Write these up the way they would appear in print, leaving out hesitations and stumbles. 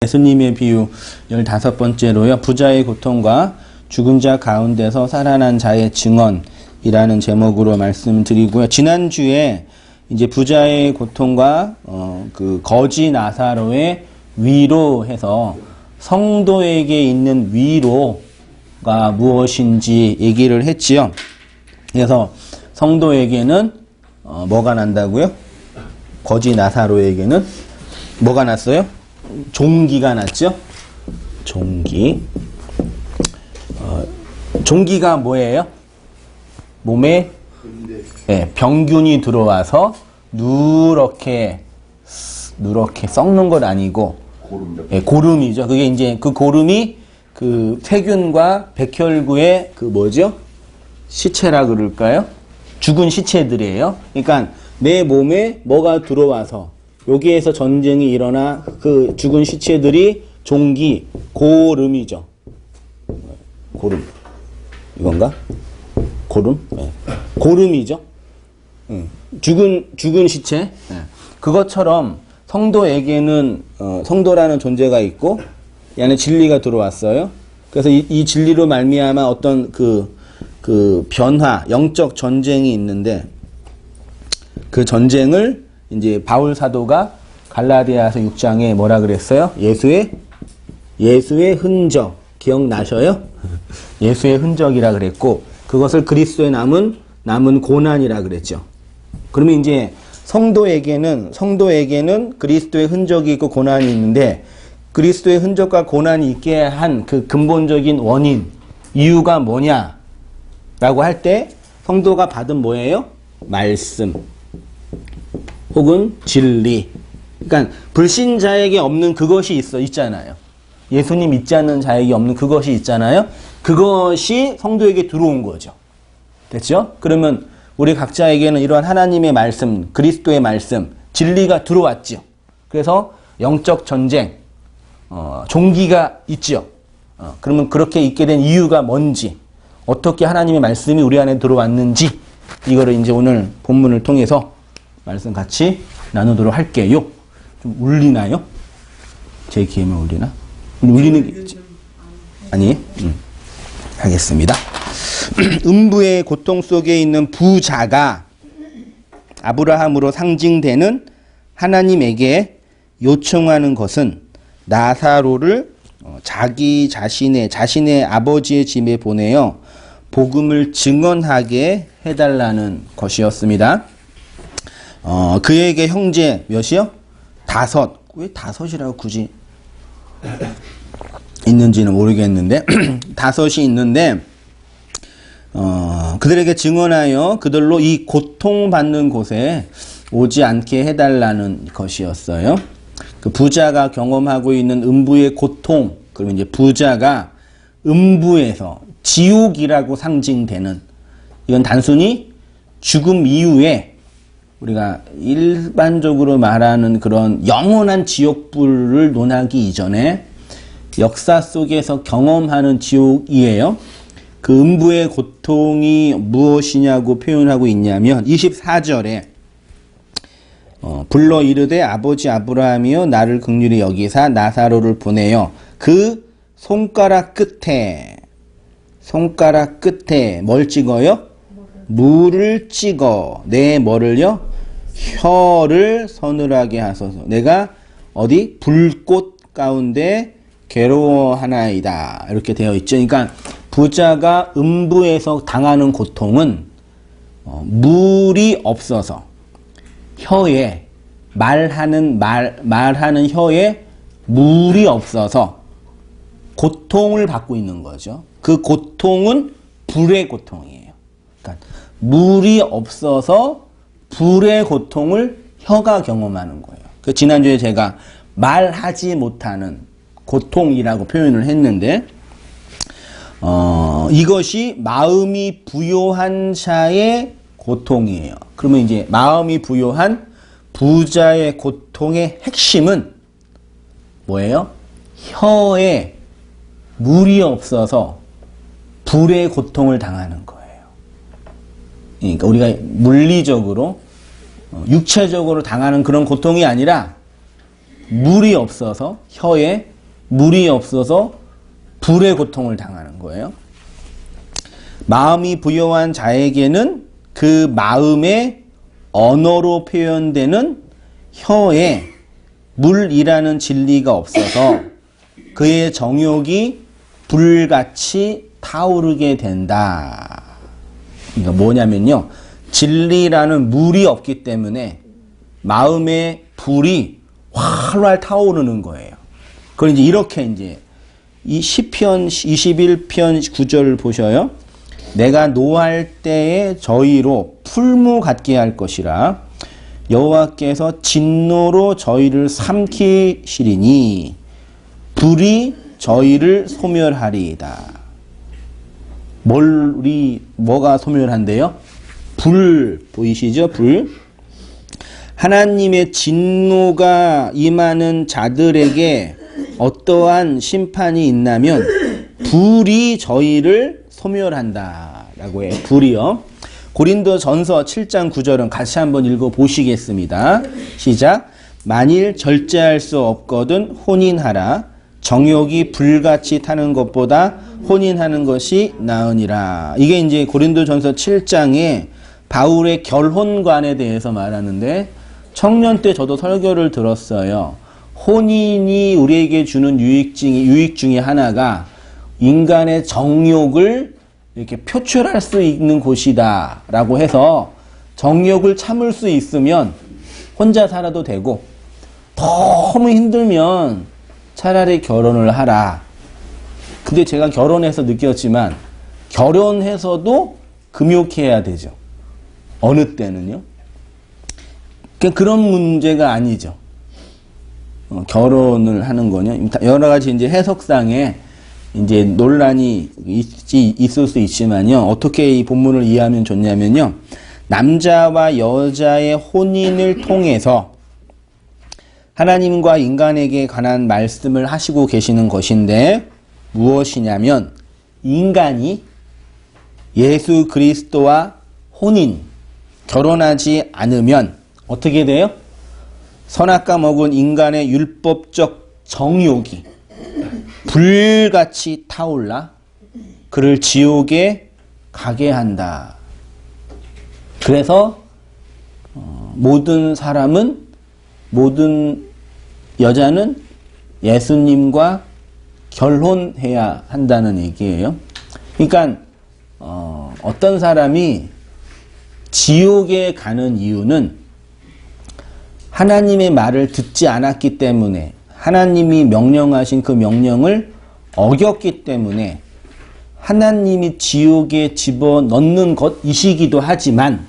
예수님의 비유 15번째로요. 부자의 고통과 죽은 자 가운데서 살아난 자의 증언이라는 제목으로 말씀드리고요. 지난주에 이제 부자의 고통과 그 거지 나사로의 위로해서 성도에게 있는 위로가 무엇인지 얘기를 했지요. 그래서 성도에게는 뭐가 난다고요? 거지 나사로에게는 뭐가 났어요? 종기가 났죠? 종기. 종기가 뭐예요? 몸에 병균이 들어와서 누렇게 썩는 건 아니고 고름이죠. 그게 이제 그 고름이 그 세균과 백혈구의 그 뭐죠? 시체라 그럴까요? 죽은 시체들이에요. 그러니까 내 몸에 뭐가 들어와서 여기에서 전쟁이 일어나 그 죽은 시체들이 종기, 고름이죠. 고름. 이건가? 고름? 네. 고름이죠. 죽은 시체. 네. 그것처럼 성도에게는 성도라는 존재가 있고 이 안에 진리가 들어왔어요. 그래서 이 진리로 말미암아 어떤 그 변화, 영적 전쟁이 있는데 그 전쟁을 이제 바울 사도가 갈라디아서 6장에 뭐라 그랬어요? 예수의 흔적 기억나셔요? 예수의 흔적이라 그랬고 그것을 그리스도의 남은 고난이라 그랬죠. 그러면 이제 성도에게는 그리스도의 흔적이 있고 고난이 있는데 그리스도의 흔적과 고난이 있게 한 그 근본적인 원인, 이유가 뭐냐라고 할 때 성도가 받은 뭐예요? 말씀. 혹은 진리. 그러니까 불신자에게 없는 그것이 있잖아요. 예수님 믿지 않는 자에게 없는 그것이 있잖아요. 그것이 성도에게 들어온 거죠. 됐죠? 그러면 우리 각자에게는 이러한 하나님의 말씀, 그리스도의 말씀, 진리가 들어왔죠. 그래서 영적 전쟁, 종기가 있죠. 그러면 그렇게 있게 된 이유가 뭔지, 어떻게 하나님의 말씀이 우리 안에 들어왔는지, 이거를 이제 오늘 본문을 통해서 말씀 같이 나누도록 할게요. 좀 울리나요? 제 귀에만 울리나? 울리는 게 아니? 하겠습니다. 음부의 고통 속에 있는 부자가 아브라함으로 상징되는 하나님에게 요청하는 것은 나사로를 자신의 아버지의 집에 보내어 복음을 증언하게 해달라는 것이었습니다. 그에게 형제 몇이요? 5. 왜 5이라고 굳이 있는지는 모르겠는데 5이 있는데 그들에게 증언하여 그들로 이 고통받는 곳에 오지 않게 해달라는 것이었어요. 그 부자가 경험하고 있는 음부의 고통, 그러면 이제 부자가 음부에서 지옥이라고 상징되는, 이건 단순히 죽음 이후에 우리가 일반적으로 말하는 그런 영원한 지옥불을 논하기 이전에 역사 속에서 경험하는 지옥이에요. 그 음부의 고통이 무엇이냐고 표현하고 있냐면 24절에 불러 이르되 아버지 아브라함이여 나를 긍휼히 여기사 나사로를 보내어 그 손가락 끝에 뭘 찍어요? 물을 찍어 내 뭐를요? 혀를 서늘하게 하소서. 내가 어디? 불꽃 가운데 괴로워하나이다. 이렇게 되어 있죠. 그러니까 부자가 음부에서 당하는 고통은 물이 없어서 혀에 말하는 혀에 물이 없어서 고통을 받고 있는 거죠. 그 고통은 불의 고통이에요. 그러니까 물이 없어서 불의 고통을 혀가 경험하는 거예요. 그 지난주에 제가 말하지 못하는 고통이라고 표현을 했는데 이것이 마음이 부요한 자의 고통이에요. 그러면 이제 마음이 부요한 부자의 고통의 핵심은 뭐예요? 혀에 물이 없어서 불의 고통을 당하는 거예요. 그러니까 우리가 물리적으로 육체적으로 당하는 그런 고통이 아니라 물이 없어서, 혀에 물이 없어서 불의 고통을 당하는 거예요. 마음이 부여한 자에게는 그 마음의 언어로 표현되는 혀에 물이라는 진리가 없어서 그의 정욕이 불같이 타오르게 된다. 그러니까 뭐냐면요. 진리라는 물이 없기 때문에 마음의 불이 활활 타오르는 거예요. 그걸 이제 이렇게 이제 이 시편 21편 9절을 보셔요. 내가 노할 때에 저희로 풀무 같게 할 것이라 여호와께서 진노로 저희를 삼키시리니 불이 저희를 소멸하리이다. 뭐가 소멸한대요? 불 보이시죠? 불. 하나님의 진노가 임하는 자들에게 어떠한 심판이 있나면 불이 저희를 소멸한다 라고 해요. 불이요. 고린도전서 7장 9절은 같이 한번 읽어보시겠습니다. 시작. 만일 절제할 수 없거든 혼인하라. 정욕이 불같이 타는 것보다 혼인하는 것이 나으니라. 이게 이제 고린도전서 7장에 바울의 결혼관에 대해서 말하는데 청년 때 저도 설교를 들었어요. 혼인이 우리에게 주는 유익 중에 하나가 인간의 정욕을 이렇게 표출할 수 있는 곳이다 라고 해서 정욕을 참을 수 있으면 혼자 살아도 되고 너무 힘들면 차라리 결혼을 하라. 근데 제가 결혼해서 느꼈지만 결혼해서도 금욕해야 되죠. 어느 때는요. 그런 문제가 아니죠. 결혼을 하는 거냐. 여러 가지 이제 해석상에 이제 논란이 있을 수 있지만요. 어떻게 이 본문을 이해하면 좋냐면요. 남자와 여자의 혼인을 통해서 하나님과 인간에게 관한 말씀을 하시고 계시는 것인데 무엇이냐면 인간이 예수 그리스도와 혼인, 결혼하지 않으면 어떻게 돼요? 선악과 먹은 인간의 율법적 정욕이 불같이 타올라 그를 지옥에 가게 한다. 그래서 모든 여자는 예수님과 결혼해야 한다는 얘기예요. 그러니까 어떤 사람이 지옥에 가는 이유는 하나님의 말을 듣지 않았기 때문에 하나님이 명령하신 그 명령을 어겼기 때문에 하나님이 지옥에 집어넣는 것이시기도 하지만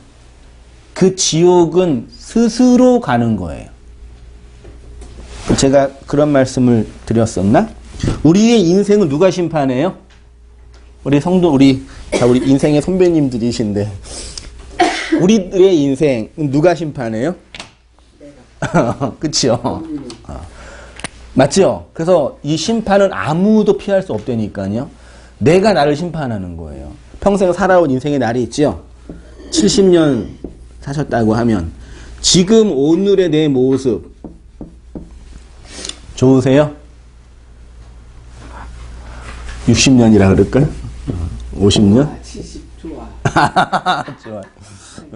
그 지옥은 스스로 가는 거예요. 제가 그런 말씀을 드렸었나? 우리의 인생은 누가 심판해요? 우리 인생의 선배님들이신데 우리들의 인생 누가 심판해요? 그치요? 맞죠? 그래서 이 심판은 아무도 피할 수 없다니까요. 내가 나를 심판하는 거예요. 평생 살아온 인생의 날이 있죠? 70년 사셨다고 하면 지금 오늘의 내 모습 좋으세요? 60년이라 그럴까요? 50년? 70 좋아. 좋아.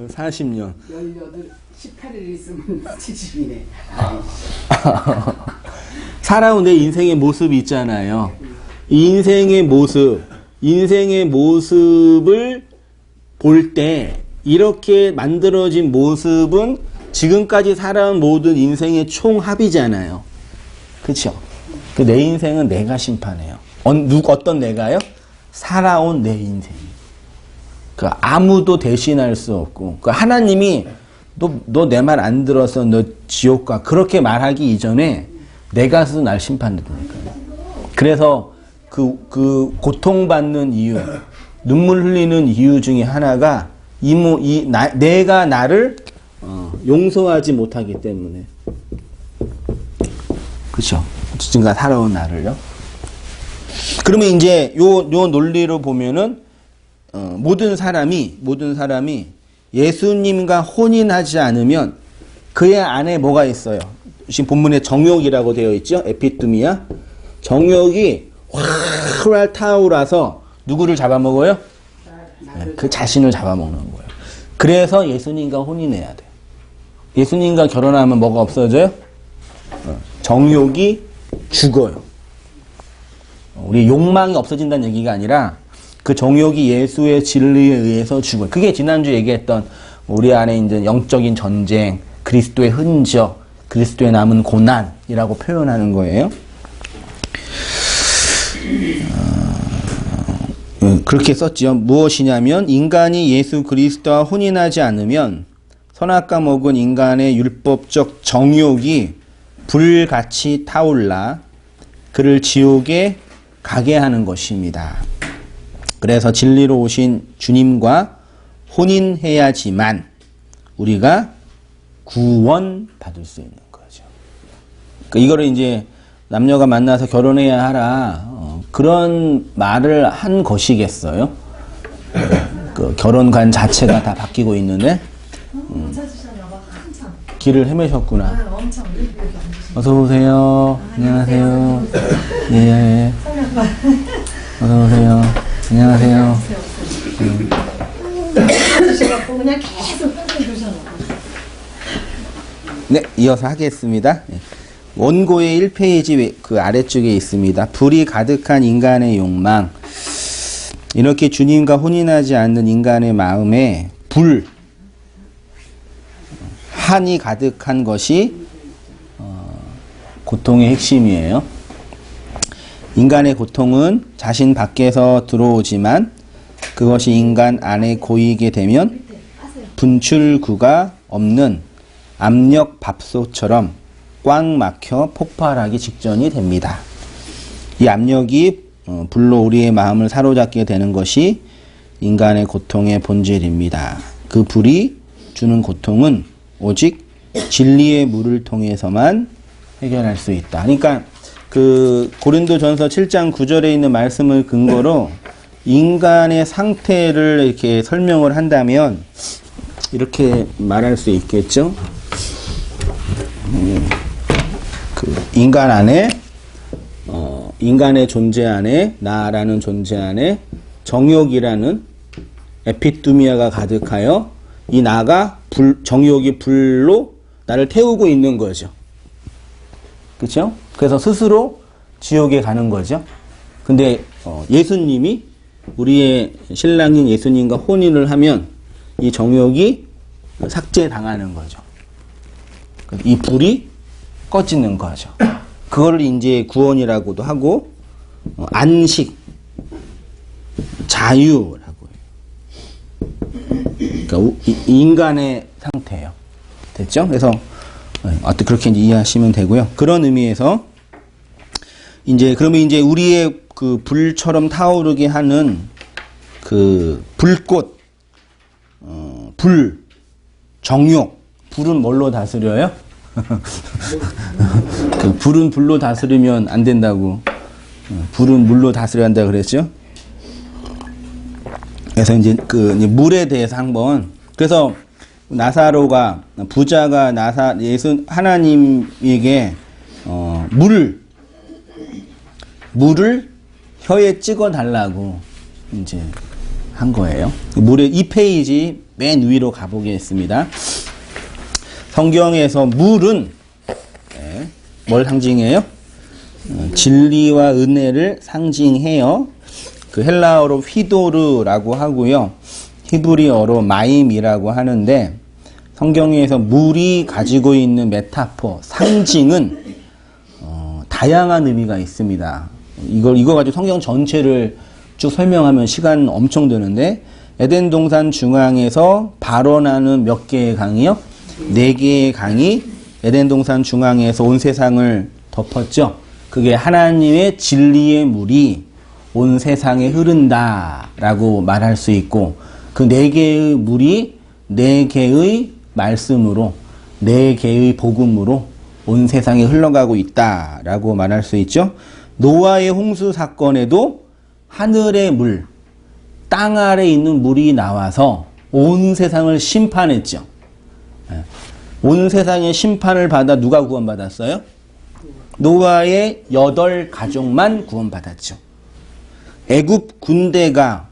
40년. 18일 있으면 70이네. 살아온 내 인생의 모습이 있잖아요. 인생의 모습을 볼 때 이렇게 만들어진 모습은 지금까지 살아온 모든 인생의 총합이잖아요. 그렇죠? 내 인생은 내가 심판해요. 어떤 내가요? 살아온 내 인생. 아무도 대신할 수 없고 하나님이 너 내 말 안 들어서 너 지옥 가 그렇게 말하기 이전에 내가 스스로 날 심판해주니까요. 그래서 그 고통받는 이유, 눈물 흘리는 이유 중에 하나가 내가 나를 용서하지 못하기 때문에. 그렇죠? 지금까지 살아온 나를요. 그러면 이제 요 논리로 보면은 모든 사람이 예수님과 혼인하지 않으면 그의 안에 뭐가 있어요? 보신 본문에 정욕이라고 되어 있죠. 에피뚜미아. 정욕이 활활 타오라서 누구를 잡아먹어요? 네, 그 자신을 잡아먹는 거예요. 그래서 예수님과 혼인해야 돼요. 예수님과 결혼하면 뭐가 없어져요? 정욕이 죽어요. 우리 욕망이 없어진다는 얘기가 아니라 그 정욕이 예수의 진리에 의해서 죽어요. 그게 지난주 얘기했던 우리 안에 이제 영적인 전쟁, 그리스도의 흔적, 그리스도의 남은 고난이라고 표현하는 거예요. 그렇게 썼죠. 무엇이냐면 인간이 예수 그리스도와 혼인하지 않으면 선악과 먹은 인간의 율법적 정욕이 불같이 타올라 그를 지옥에 가게 하는 것입니다. 그래서 진리로 오신 주님과 혼인해야지만 우리가 구원받을 수 있는 거죠. 그러니까 이거를 이제 남녀가 만나서 결혼해야 하라 그런 말을 한 것이겠어요? 그 결혼관 자체가 다 바뀌고 있는데 길을 헤매셨구나. 어서 오세요. 안녕하세요. 예. 어서 오세요. 안녕하세요. 그냥 계속 주셔놓고. 네, 이어서 하겠습니다. 원고의 1페이지 그 아래쪽에 있습니다. 불이 가득한 인간의 욕망. 이렇게 주님과 혼인하지 않는 인간의 마음에 한이 가득한 것이 고통의 핵심이에요. 인간의 고통은 자신 밖에서 들어오지만 그것이 인간 안에 고이게 되면 분출구가 없는 압력 밥솥처럼 꽉 막혀 폭발하기 직전이 됩니다. 이 압력이 불로 우리의 마음을 사로잡게 되는 것이 인간의 고통의 본질입니다. 그 불이 주는 고통은 오직 진리의 물을 통해서만 해결할 수 있다. 그러니까 그 고린도전서 7장 9절에 있는 말씀을 근거로 인간의 상태를 이렇게 설명을 한다면 이렇게 말할 수 있겠죠. 그 인간 안에 인간의 존재 안에 나라는 존재 안에 정욕이라는 에피뚜미아가 가득하여 이 나가 정욕이 불로 나를 태우고 있는 거죠. 그렇죠? 그래서 스스로 지옥에 가는 거죠. 근데 예수님이 우리의 신랑인 예수님과 혼인을 하면 이 정욕이 삭제당하는 거죠. 이 불이 꺼지는 거죠. 그걸 이제 구원이라고도 하고 안식, 자유라고 해요. 그러니까 인간의 상태예요. 됐죠? 그래서 어떻게 그렇게 이해하시면 되고요. 그런 의미에서 그러면 이제 우리의 그 불처럼 타오르게 하는 그 불꽃, 정욕, 불은 뭘로 다스려요? 그 불은 불로 다스리면 안 된다고. 불은 물로 다스려야 한다 그랬죠? 그래서 이제 그 물에 대해서 한번 그래서 나사로가 부자가 예수 하나님에게 물을 혀에 찍어 달라고 이제 한 거예요. 물의 2페이지 맨 위로 가보겠습니다. 성경에서 물은 뭘 상징해요? 진리와 은혜를 상징해요. 그 헬라어로 휘도르라고 하고요. 히브리어로 마임이라고 하는데 성경에서 물이 가지고 있는 메타포, 상징은 다양한 의미가 있습니다. 이거 가지고 성경 전체를 쭉 설명하면 시간 엄청 드는데 에덴 동산 중앙에서 발원하는 몇 개의 강이요? 4개의 강이 에덴 동산 중앙에서 온 세상을 덮었죠. 그게 하나님의 진리의 물이 온 세상에 흐른다라고 말할 수 있고 그 4개의 물이 4개의 말씀으로 4개의 복음으로 온 세상에 흘러가고 있다라고 말할 수 있죠. 노아의 홍수 사건에도 하늘의 물, 땅 아래 있는 물이 나와서 온 세상을 심판했죠. 온 세상의 심판을 받아 누가 구원받았어요? 노아의 8가족만 구원받았죠. 애굽 군대가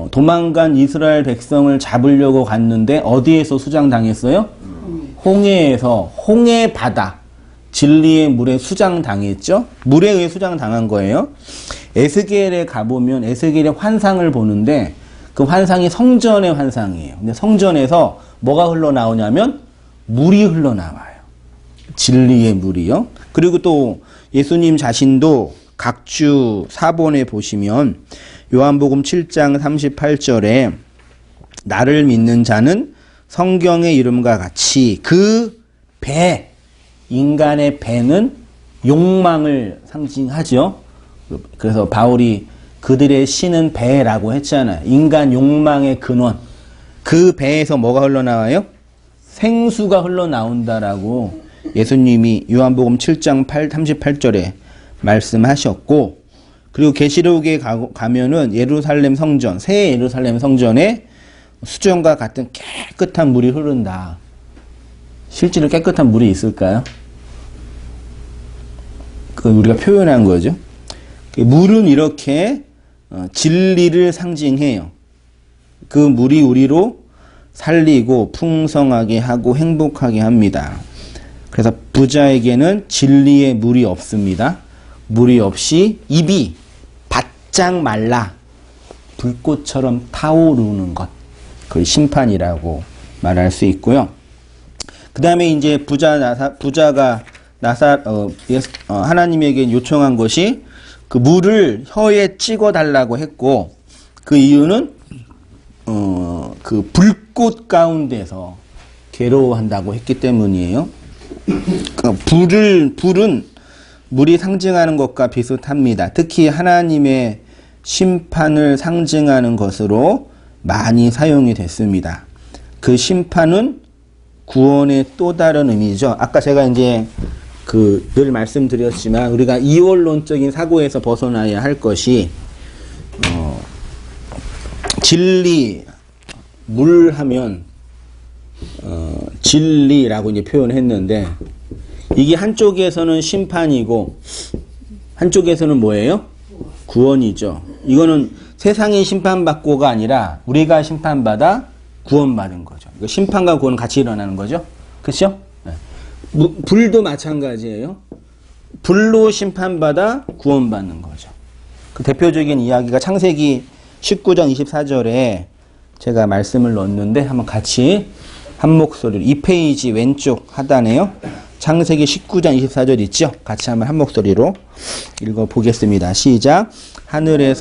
도망간 이스라엘 백성을 잡으려고 갔는데 어디에서 수장당했어요? 홍해에서, 홍해 바다, 진리의 물에 수장당했죠. 물에 의해 수장당한 거예요. 에스겔에 가보면 에스겔의 환상을 보는데 그 환상이 성전의 환상이에요. 근데 성전에서 뭐가 흘러나오냐면 물이 흘러나와요. 진리의 물이요. 그리고 또 예수님 자신도 각주 사본에 보시면 요한복음 7장 38절에 나를 믿는 자는 성경의 이름과 같이 그 배, 인간의 배는 욕망을 상징하죠. 그래서 바울이 그들의 신은 배라고 했잖아요. 인간 욕망의 근원. 그 배에서 뭐가 흘러나와요? 생수가 흘러나온다라고 예수님이 요한복음 7장 38절에 말씀하셨고, 그리고 계시록에 가면은 예루살렘 성전, 새 예루살렘 성전에 수정과 같은 깨끗한 물이 흐른다. 실제로 깨끗한 물이 있을까요? 그 우리가 표현한 거죠. 물은 이렇게 진리를 상징해요. 그 물이 우리로 살리고 풍성하게 하고 행복하게 합니다. 그래서 부자에게는 진리의 물이 없습니다. 물이 없이 입이 바짝 말라 불꽃처럼 타오르는 것, 그걸 심판이라고 말할 수 있고요. 그 다음에 이제 부자가 하나님에게 요청한 것이 그 물을 혀에 찍어 달라고 했고, 그 이유는 그 불꽃 가운데서 괴로워한다고 했기 때문이에요. 불은 물이 상징하는 것과 비슷합니다. 특히 하나님의 심판을 상징하는 것으로 많이 사용이 됐습니다. 그 심판은 구원의 또 다른 의미죠. 아까 제가 이제 늘 말씀드렸지만 우리가 이원론적인 사고에서 벗어나야 할 것이 진리, 물 하면 진리라고 이제 표현했는데, 이게 한쪽에서는 심판이고 한쪽에서는 뭐예요? 구원이죠. 이거는 세상이 심판받고가 아니라 우리가 심판받아 구원받은 거죠. 심판과 구원은 같이 일어나는 거죠. 그렇죠? 네. 불도 마찬가지예요. 불로 심판받아 구원받는 거죠. 그 대표적인 이야기가 창세기 19장 24절에 제가 말씀을 넣었는데 한번 같이 한 목소리로, 2페이지 왼쪽 하단에요. 창세기 19장 24절 있죠? 같이 한번 한 목소리로 읽어보겠습니다. 시작. 하늘에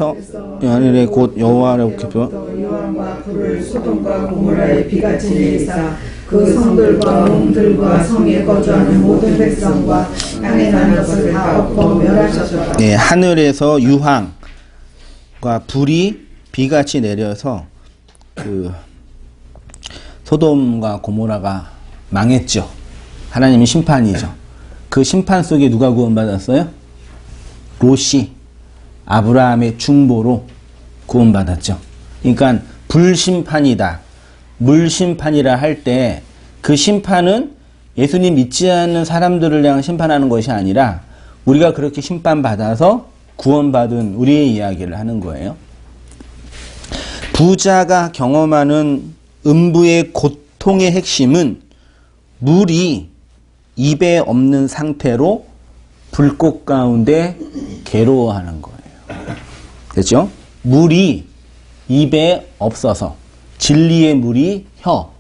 곧 여호와께 여호와가 불을 소돔과 고모라에 비같이 내리사 그 성들과 몽들과 성에 거주하는 모든 백성과 땅에 나는 것을 다 엎어 멸하셨더라. 네, 하늘에서 유황과 불이 비같이 내려서 그 소돔과 고모라가 망했죠. 하나님의 심판이죠. 그 심판 속에 누가 구원받았어요? 롯이 아브라함의 중보로 구원받았죠. 그러니까 불심판이다, 물심판이라 할 때 그 심판은 예수님 믿지 않는 사람들을 향해 심판하는 것이 아니라 우리가 그렇게 심판받아서 구원받은 우리의 이야기를 하는 거예요. 부자가 경험하는 음부의 고통의 핵심은 물이 입에 없는 상태로 불꽃 가운데 괴로워하는 거예요. 됐죠? 물이 입에 없어서, 진리의 물이 혀,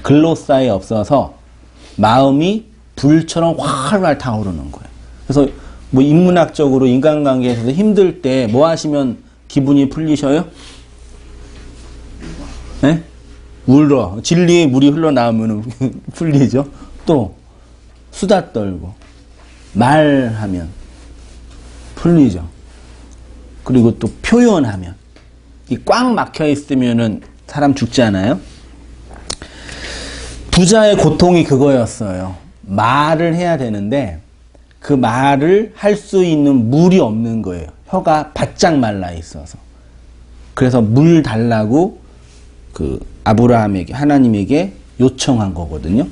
글로사에 없어서 마음이 불처럼 활활 타오르는 거예요. 그래서 뭐 인문학적으로 인간관계에서 힘들 때 뭐 하시면 기분이 풀리셔요? 네? 울어. 진리의 물이 흘러나오면 풀리죠. 또 수다 떨고 말하면 풀리죠. 그리고 또 표현하면, 이 꽉 막혀 있으면은 사람 죽지 않아요? 부자의 고통이 그거였어요. 말을 해야 되는데 그 말을 할 수 있는 물이 없는 거예요. 혀가 바짝 말라 있어서. 그래서 물 달라고 그 아브라함에게, 하나님에게 요청한 거거든요.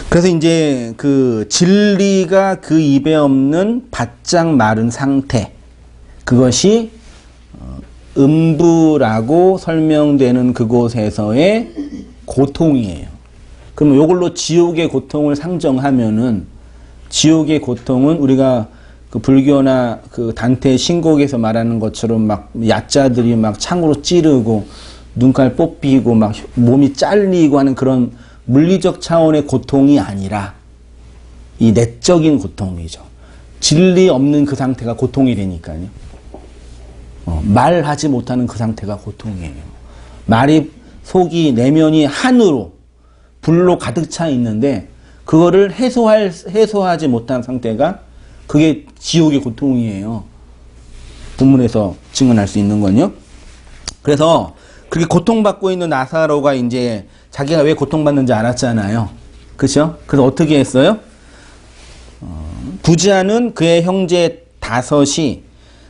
그래서 이제 그 진리가 그 입에 없는 바짝 마른 상태, 그것이 음부라고 설명되는 그곳에서의 고통이에요. 그러면 이걸로 지옥의 고통을 상정하면은, 지옥의 고통은 우리가 그 불교나 그 단테 신곡에서 말하는 것처럼 막 야자들이 막 창으로 찌르고 눈깔 뽑히고 막 몸이 잘리고 하는 그런 물리적 차원의 고통이 아니라 이 내적인 고통이죠. 진리 없는 그 상태가 고통이 되니까요. 말하지 못하는 그 상태가 고통이에요. 말이, 속이, 내면이 한으로 불로 가득 차 있는데 그거를 해소하지 못한 상태가 그게 지옥의 고통이에요. 본문에서 증언할 수 있는 건요. 그래서 그렇게 고통받고 있는 나사로가 이제 자기가 왜 고통받는지 알았잖아요. 그렇죠? 그래서 어떻게 했어요? 부자는 그의 형제 다섯이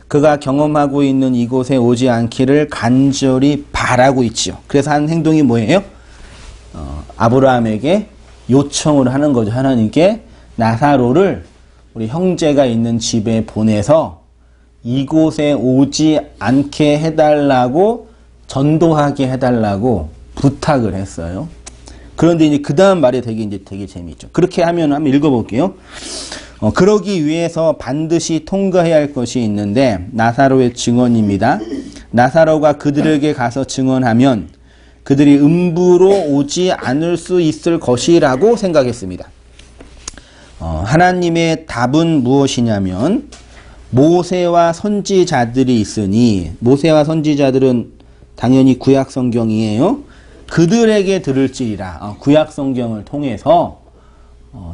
그가 경험하고 있는 이곳에 오지 않기를 간절히 바라고 있지요. 그래서 한 행동이 뭐예요? 아브라함에게 요청을 하는 거죠. 하나님께 나사로를 우리 형제가 있는 집에 보내서 이곳에 오지 않게 해달라고, 전도하게 해달라고 부탁을 했어요. 그런데 이제 그 다음 말이 되게 재미있죠. 그렇게 하면 한번 읽어볼게요. 그러기 위해서 반드시 통과해야 할 것이 있는데 나사로의 증언입니다. 나사로가 그들에게 가서 증언하면 그들이 음부로 오지 않을 수 있을 것이라고 생각했습니다. 하나님의 답은 무엇이냐면 모세와 선지자들이 있으니, 모세와 선지자들은 당연히 구약 성경이에요. 그들에게 들을지리라. 구약 성경을 통해서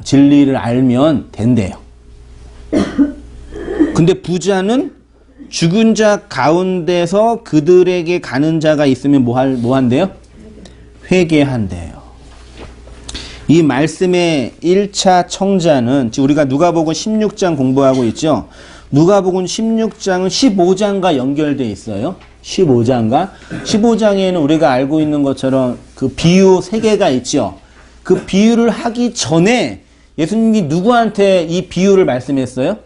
진리를 알면 된대요. 근데 부자는 죽은 자 가운데서 그들에게 가는 자가 있으면 뭐 한대요? 회개한대요. 이 말씀의 1차 청자는, 지금 우리가 누가복음 16장 공부하고 있죠. 누가복음 16장은 15장과 연결되어 있어요. 15장에는 우리가 알고 있는 것처럼 그 비유 3개가 있죠. 그 비유를 하기 전에 예수님이 누구한테 이 비유를 말씀했어요?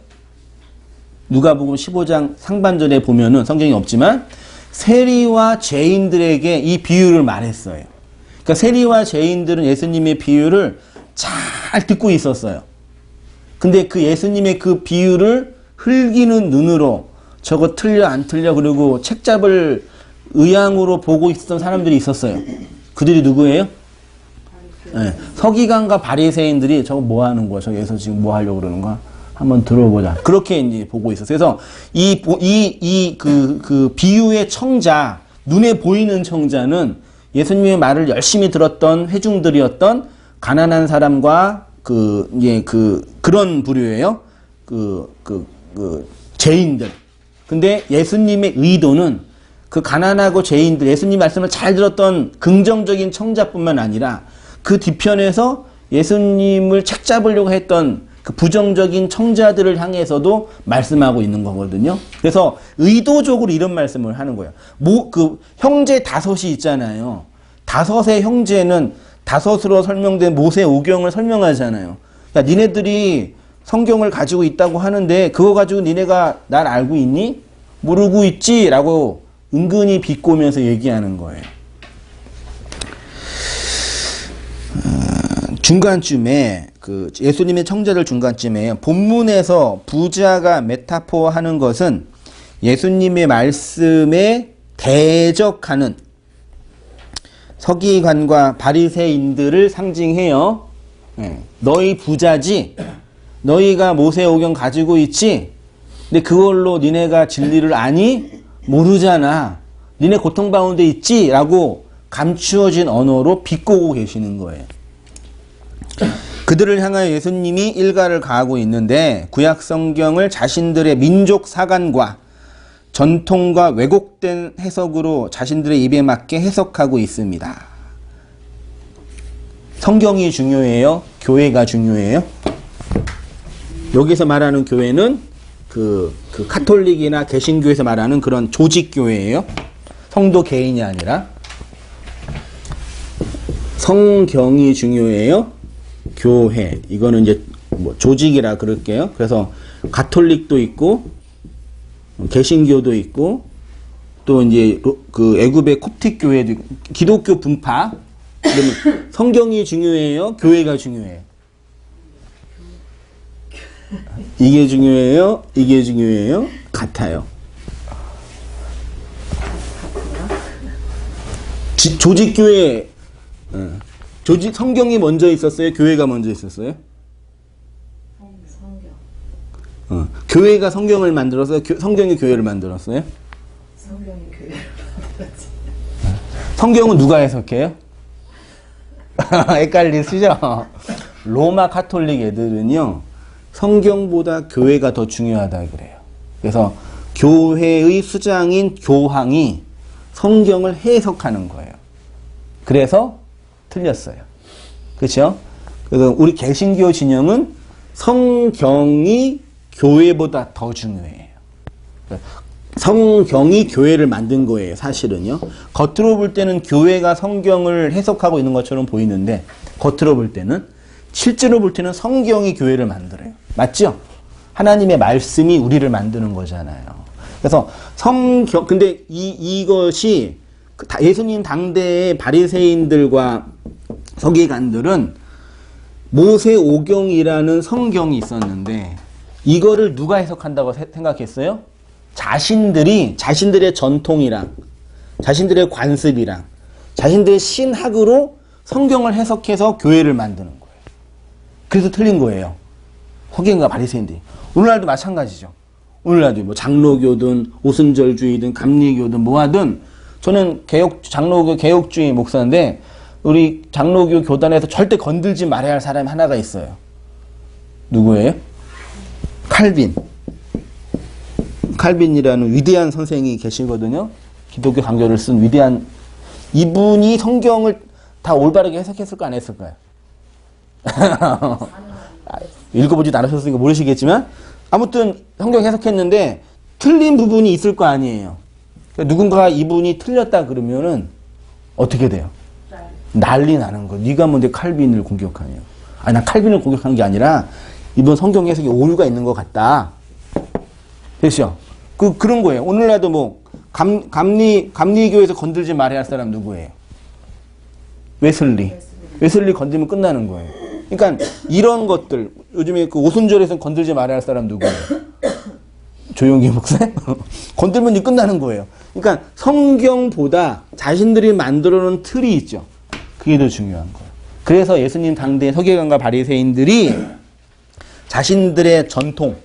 누가복음 15장 상반절에 보면은, 성경이 없지만 세리와 죄인들에게 이 비유를 말했어요. 그러니까 세리와 죄인들은 예수님의 비유를 잘 듣고 있었어요. 근데 그 예수님의 그 비유를 흘기는 눈으로 저거 틀려 안 틀려 그리고 책 잡을 의향으로 보고 있었던 사람들이 있었어요. 그들이 누구예요? 네, 서기관과 바리새인들이 저거 뭐 하는 거야? 저기에서 지금 뭐 하려고 그러는 거야? 한번 들어보자. 그렇게 이제 보고 있었어요. 그래서 그 비유의 청자, 눈에 보이는 청자는 예수님의 말을 열심히 들었던 회중들이었던 가난한 사람과 그런 부류예요. 죄인들. 근데 예수님의 의도는 그 가난하고 죄인들, 예수님 말씀을 잘 들었던 긍정적인 청자뿐만 아니라 그 뒤편에서 예수님을 책잡으려고 했던 그 부정적인 청자들을 향해서도 말씀하고 있는 거거든요. 그래서 의도적으로 이런 말씀을 하는 거예요. 그 형제 다섯이 있잖아요. 다섯의 형제는 다섯으로 설명된 모세 오경을 설명하잖아요. 그러니까 니네들이 성경을 가지고 있다고 하는데 그거 가지고 니네가 날 알고 있니? 모르고 있지? 라고 은근히 비꼬면서 얘기하는 거예요. 중간쯤에 그 예수님의 청자들 중간쯤에 본문에서 부자가 메타포하는 것은 예수님의 말씀에 대적하는 서기관과 바리새인들을 상징해요. 너희 부자지? 너희가 모세오경 가지고 있지? 근데 그걸로 니네가 진리를 아니? 모르잖아. 니네 고통받는 데 있지? 라고 감추어진 언어로 비꼬고 계시는 거예요. 그들을 향하여 예수님이 일가를 가하고 있는데 구약 성경을 자신들의 민족 사관과 전통과 왜곡된 해석으로 자신들의 입에 맞게 해석하고 있습니다. 성경이 중요해요? 교회가 중요해요? 여기서 말하는 교회는 그 카톨릭이나 개신교에서 말하는 그런 조직교회예요. 성도 개인이 아니라. 성경이 중요해요. 교회. 이거는 이제 뭐 조직이라 그럴게요. 그래서 가톨릭도 있고 개신교도 있고 또 이제 그 애굽의 콥틱 교회도 있고 기독교 분파. 그러면 성경이 중요해요. 교회가 중요해요. 이게 중요해요. 이게 중요해요. 같아요. 조직교회, 성경이 먼저 있었어요? 교회가 먼저 있었어요? 성경. 교회가 성경을 만들어서 성경이 교회를 만들었어요? 성경이 교회를 만들었지. 성경은 누가 해석해요? 헷갈리시죠? 로마 카톨릭 애들은요, 성경보다 교회가 더 중요하다 그래요. 그래서 교회의 수장인 교황이 성경을 해석하는 거예요. 그래서 틀렸어요. 그렇죠? 그래서 우리 개신교 진영은 성경이 교회보다 더 중요해요. 성경이 교회를 만든 거예요, 사실은요. 겉으로 볼 때는 교회가 성경을 해석하고 있는 것처럼 보이는데, 겉으로 볼 때는, 실제로 볼 때는 성경이 교회를 만들어요. 맞죠? 하나님의 말씀이 우리를 만드는 거잖아요. 그래서 근데 이것이 예수님 당대의 바리새인들과 서기관들은 모세오경이라는 성경이 있었는데, 이거를 누가 해석한다고 생각했어요? 자신들의 전통이랑, 자신들의 관습이랑, 자신들의 신학으로 성경을 해석해서 교회를 만드는 거예요. 그래서 틀린 거예요. 서기관과 바리새인들이. 오늘날도 마찬가지죠. 오늘날도 뭐 장로교든 오순절주의든 감리교든 뭐하든, 저는 장로교 개혁주의 목사인데 우리 장로교 교단에서 절대 건들지 말아야 할 사람이 하나가 있어요. 누구예요? 칼빈이라는 위대한 선생이 계시거든요. 기독교 강조를 쓴 위대한, 이분이 성경을 다 올바르게 해석했을까 안 했을까요? 읽어보지도 않으셨으니까 모르시겠지만 아무튼 성경 해석했는데 틀린 부분이 있을 거 아니에요. 그러니까 누군가 이분이 틀렸다 그러면은 어떻게 돼요? 난리 나는 거. 네가 뭔데 칼빈을 공격하냐. 아니, 난 칼빈을 공격하는 게 아니라 이번 성경 해석에 오류가 있는 것 같다. 됐죠? 그런 거예요. 오늘날도 뭐 감리교에서 건들지 말아야 할 사람 누구예요? 웨슬리 건들면 끝나는 거예요. 그러니까 이런 것들, 요즘에 그 오순절에서 건들지 말아야 할 사람 누구예요? 조용기 목사? 건들면 이제 끝나는 거예요. 그러니까 성경보다 자신들이 만들어 놓은 틀이 있죠. 그게 더 중요한 거예요. 그래서 예수님 당대 서기관과 바리새인들이 자신들의 전통,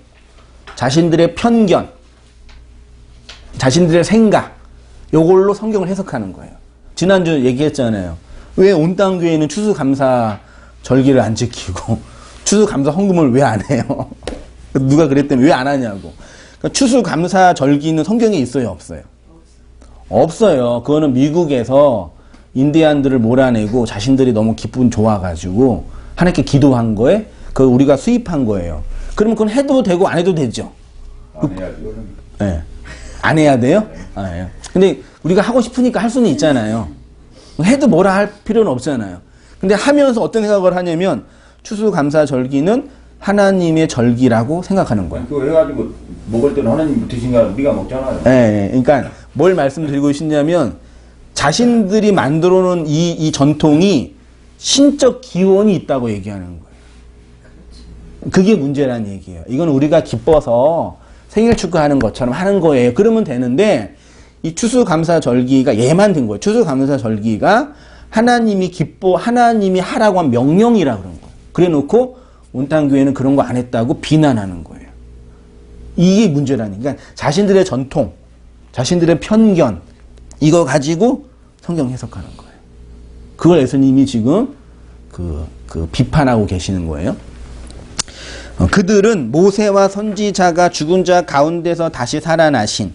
자신들의 편견, 자신들의 생각, 요걸로 성경을 해석하는 거예요. 지난주 얘기했잖아요. 왜 온 땅 교회는 추수감사 절기를 안 지키고 추수감사 헌금을 왜 안 해요? 누가 그랬더니 왜 안 하냐고. 그러니까 추수감사 절기는 성경에 있어요, 없어요? 없어요. 그거는 미국에서 인디안들을 몰아내고 자신들이 너무 기분 좋아가지고 하나님께 기도한 거에 그걸 우리가 수입한 거예요. 그러면 그건 해도 되고 안 해도 되죠? 안 해야죠. 네. 안 해야 돼요? 아, 예. 근데 우리가 하고 싶으니까 할 수는 있잖아요. 해도 뭐라 할 필요는 없잖아요. 근데 하면서 어떤 생각을 하냐면 추수감사 절기는 하나님의 절기라고 생각하는 거예요. 그거 해가지고 먹을 때는 하나님 드신가 우리가 먹잖아요. 예, 그러니까 뭘 말씀드리고 싶냐면 자신들이 만들어 놓은 이 전통이 신적 기원이 있다고 얘기하는 거예요. 그게 문제란 얘기예요. 이건 우리가 기뻐서 생일 축하하는 것처럼 하는 거예요. 그러면 되는데 이 추수감사 절기가 얘만 든 거예요. 추수감사 절기가 하나님이 하나님이 하라고 한 명령이라 그런 거예요. 그래 놓고 온땅교회는 그런 거 안 했다고 비난하는 거예요. 이게 문제라는 거예요. 그러니까 자신들의 전통, 자신들의 편견, 이거 가지고 성경 해석하는 거예요. 그걸 예수님이 지금 비판하고 계시는 거예요. 그들은 모세와 선지자가 죽은 자 가운데서 다시 살아나신,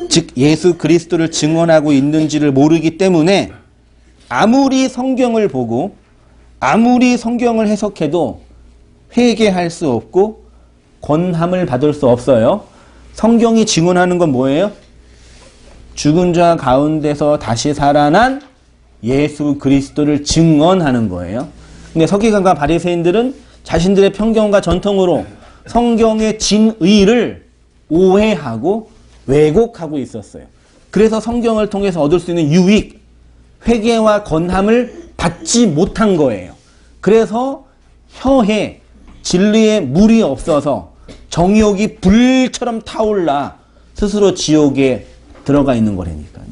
즉 예수 그리스도를 증언하고 있는지를 모르기 때문에 아무리 성경을 보고 아무리 성경을 해석해도 회개할 수 없고 권함을 받을 수 없어요. 성경이 증언하는 건 뭐예요? 죽은 자 가운데서 다시 살아난 예수 그리스도를 증언하는 거예요. 근데 서기관과 바리새인들은 자신들의 편견과 전통으로 성경의 진의를 오해하고 왜곡하고 있었어요. 그래서 성경을 통해서 얻을 수 있는 유익, 회개와 건함을 받지 못한 거예요. 그래서 혀에 진리에 물이 없어서 정욕이 불처럼 타올라 스스로 지옥에 들어가 있는 거라니까요.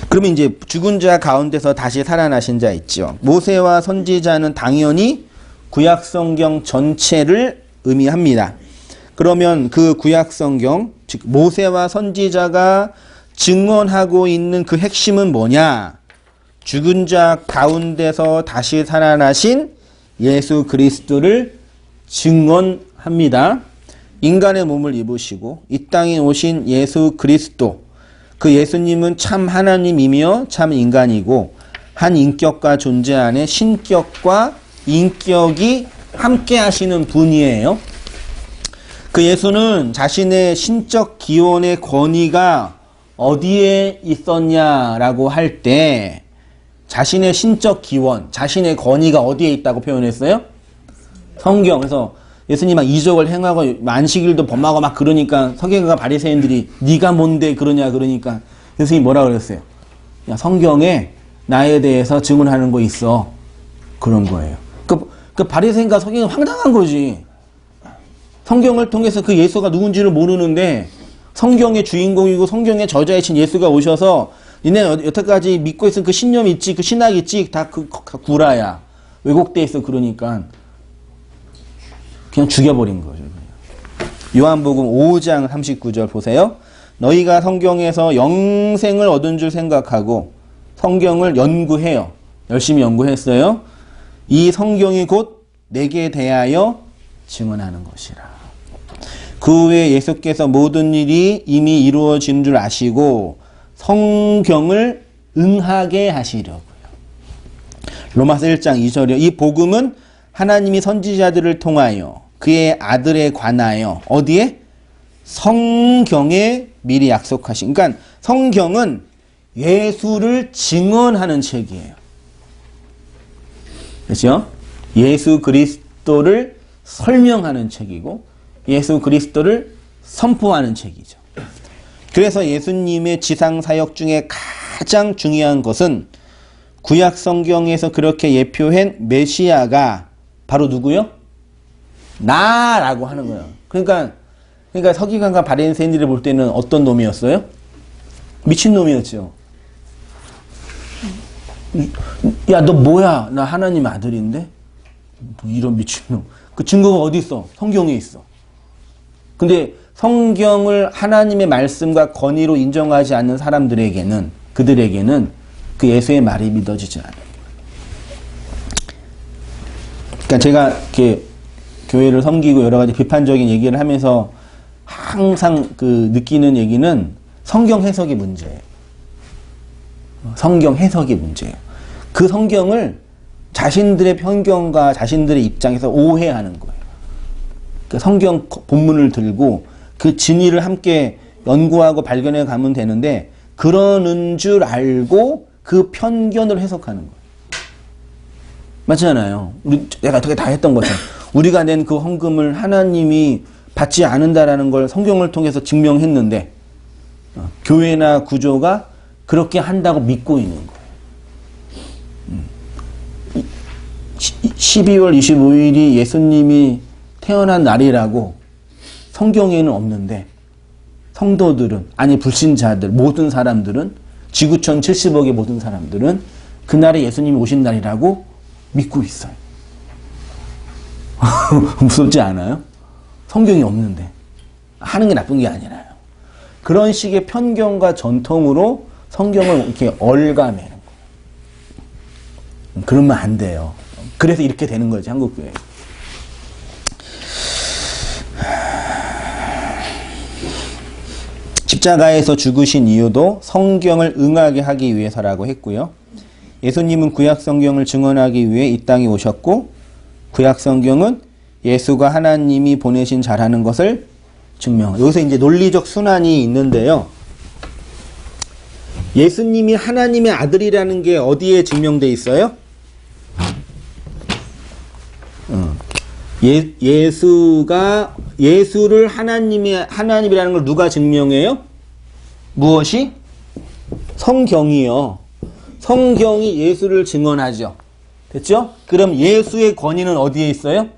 그러면 이제 죽은 자 가운데서 다시 살아나신 자 있죠. 모세와 선지자는 당연히 구약성경 전체를 의미합니다. 그러면 그 구약성경, 즉 모세와 선지자가 증언하고 있는 그 핵심은 뭐냐? 죽은 자 가운데서 다시 살아나신 예수 그리스도를 증언합니다. 인간의 몸을 입으시고 이 땅에 오신 예수 그리스도, 그 예수님은 참 하나님이며 참 인간이고 한 인격과 존재 안에 신격과 인격이 함께 하시는 분이에요. 그 예수는 자신의 신적 기원의 권위가 어디에 있었냐라고 할 때 자신의 신적 기원, 자신의 권위가 어디에 있다고 표현했어요? 성경. 그래서 예수님 막 이적을 행하고 안식일도 범하고 막 그러니까 서기관과 바리새인들이 네가 뭔데 그러냐 그러니까 예수님이 뭐라 그랬어요? 야, 성경에 나에 대해서 증언하는 거 있어. 그런 거예요. 그 바리새인과 서기관은 황당한 거지. 성경을 통해서 그 예수가 누군지를 모르는데 성경의 주인공이고 성경의 저자이신 예수가 오셔서 니네 여태까지 믿고 있은 그 신념 있지, 그 신학 있지, 다 그 구라야. 왜곡돼 있어. 그러니까 그냥 죽여버린 거죠. 요한복음 5장 39절 보세요. 너희가 성경에서 영생을 얻은 줄 생각하고 성경을 연구해요. 열심히 연구했어요. 이 성경이 곧 내게 대하여 증언하는 것이라. 그 후에 예수께서 모든 일이 이미 이루어진 줄 아시고 성경을 응하게 하시려고요. 로마서 1장 2절이요. 이 복음은 하나님이 선지자들을 통하여 그의 아들에 관하여 어디에? 성경에 미리 약속하신. 그러니까 성경은 예수를 증언하는 책이에요. 그렇죠? 예수 그리스도를 설명하는 책이고 예수 그리스도를 선포하는 책이죠. 그래서 예수님의 지상사역 중에 가장 중요한 것은 구약 성경에서 그렇게 예표한 메시아가 바로 누구요? 나라고 하는 거예요. 그러니까 서기관과 바리새인들이 볼 때는 어떤 놈이었어요? 미친놈이었죠. 야, 너 뭐야? 나 하나님 아들인데? 뭐 이런 미친놈. 그 증거가 어디 있어? 성경에 있어. 근데 성경을 하나님의 말씀과 권위로 인정하지 않는 사람들에게는, 그들에게는 그 예수의 말이 믿어지지 않아요. 그러니까 제가 이렇게 교회를 섬기고 여러 가지 비판적인 얘기를 하면서 항상 그 느끼는 얘기는 성경 해석이 문제예요. 성경 해석이 문제예요. 그 성경을 자신들의 편견과 자신들의 입장에서 오해하는 거예요. 그 성경 본문을 들고 그 진리를 함께 연구하고 발견해 가면 되는데 그러는 줄 알고 그 편견을 해석하는 거예요. 맞잖아요. 내가 어떻게 다 했던 것처럼 우리가 낸 그 헌금을 하나님이 받지 않는다라는 걸 성경을 통해서 증명했는데 교회나 구조가 그렇게 한다고 믿고 있는 거예요. 12월 25일이 예수님이 태어난 날이라고 성경에는 없는데 성도들은, 아니 불신자들, 모든 사람들은, 지구촌 70억의 모든 사람들은 그날에 예수님이 오신 날이라고 믿고 있어요. 무섭지 않아요? 성경이 없는데. 하는 게 나쁜 게 아니라요. 그런 식의 편견과 전통으로 성경을 이렇게 얽어매는 거예요. 그러면 안 돼요. 그래서 이렇게 되는 거지, 한국교회. 십자가에서 죽으신 이유도 성경을 응하게 하기 위해서라고 했고요. 예수님은 구약 성경을 증언하기 위해 이 땅에 오셨고 구약 성경은 예수가 하나님이 보내신 자라는 것을 증명해요. 여기서 이제 논리적 순환이 있는데요. 예수님이 하나님의 아들이라는 게 어디에 증명돼 있어요? 예수를 하나님이라는 걸 누가 증명해요? 무엇이? 성경이요. 성경이 예수를 증언하죠. 됐죠? 그럼 예수의 권위는 어디에 있어요?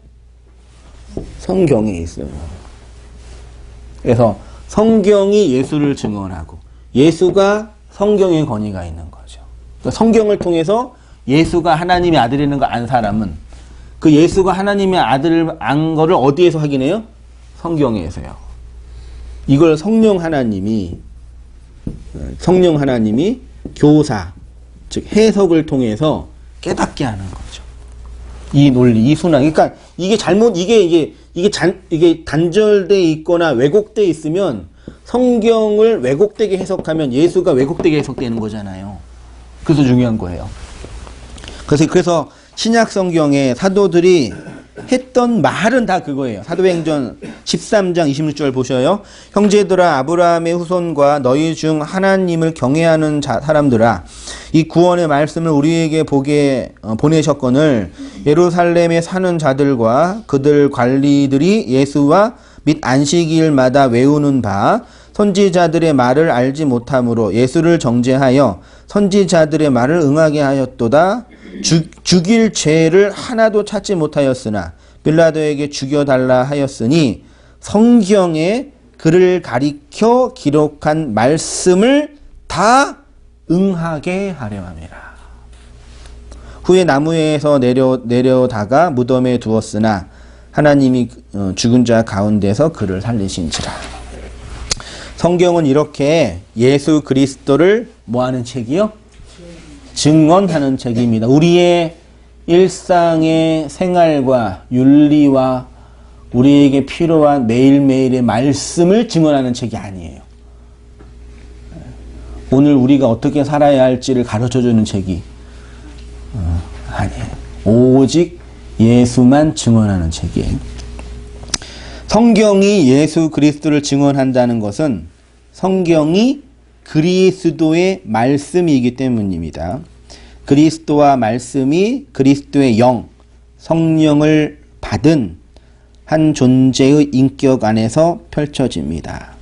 성경에 있어요. 그래서 성경이 예수를 증언하고 예수가 성경의 권위가 있는 거죠. 그러니까 성경을 통해서 예수가 하나님의 아들이라는 걸 안 사람은 그 예수가 하나님의 아들을 안 거를 어디에서 확인해요? 성경에서요. 이걸 성령 하나님이 교사, 즉 해석을 통해서 깨닫게 하는 거죠. 이 논리, 이 순환. 그러니까 이게 단절돼 있거나 왜곡돼 있으면 성경을 왜곡되게 해석하면 예수가 왜곡되게 해석되는 거잖아요. 그래서 중요한 거예요. 그래서 신약 성경에 사도들이 했던 말은 다 그거예요. 사도행전 13장 26절 보셔요. 형제들아, 아브라함의 후손과 너희 중 하나님을 경외하는 사람들아, 이 구원의 말씀을 우리에게 보내셨거늘 예루살렘에 사는 자들과 그들 관리들이 예수와 및 안식일마다 외우는 바 선지자들의 말을 알지 못함으로 예수를 정죄하여 선지자들의 말을 응하게 하였도다. 죽일 죄를 하나도 찾지 못하였으나 빌라도에게 죽여달라 하였으니 성경에 그를 가리켜 기록한 말씀을 다 응하게 하려 함이라. 후에 나무에서 내려다가 무덤에 두었으나 하나님이 죽은 자 가운데서 그를 살리신지라. 성경은 이렇게 예수 그리스도를 뭐하는 책이요? 증언하는 책입니다. 우리의 일상의 생활과 윤리와 우리에게 필요한 매일매일의 말씀을 증언하는 책이 아니에요. 오늘 우리가 어떻게 살아야 할지를 가르쳐주는 책이 아니에요. 오직 예수만 증언하는 책이에요. 성경이 예수 그리스도를 증언한다는 것은 성경이 그리스도의 말씀이기 때문입니다. 그리스도와 말씀이 그리스도의 영, 성령을 받은 한 존재의 인격 안에서 펼쳐집니다.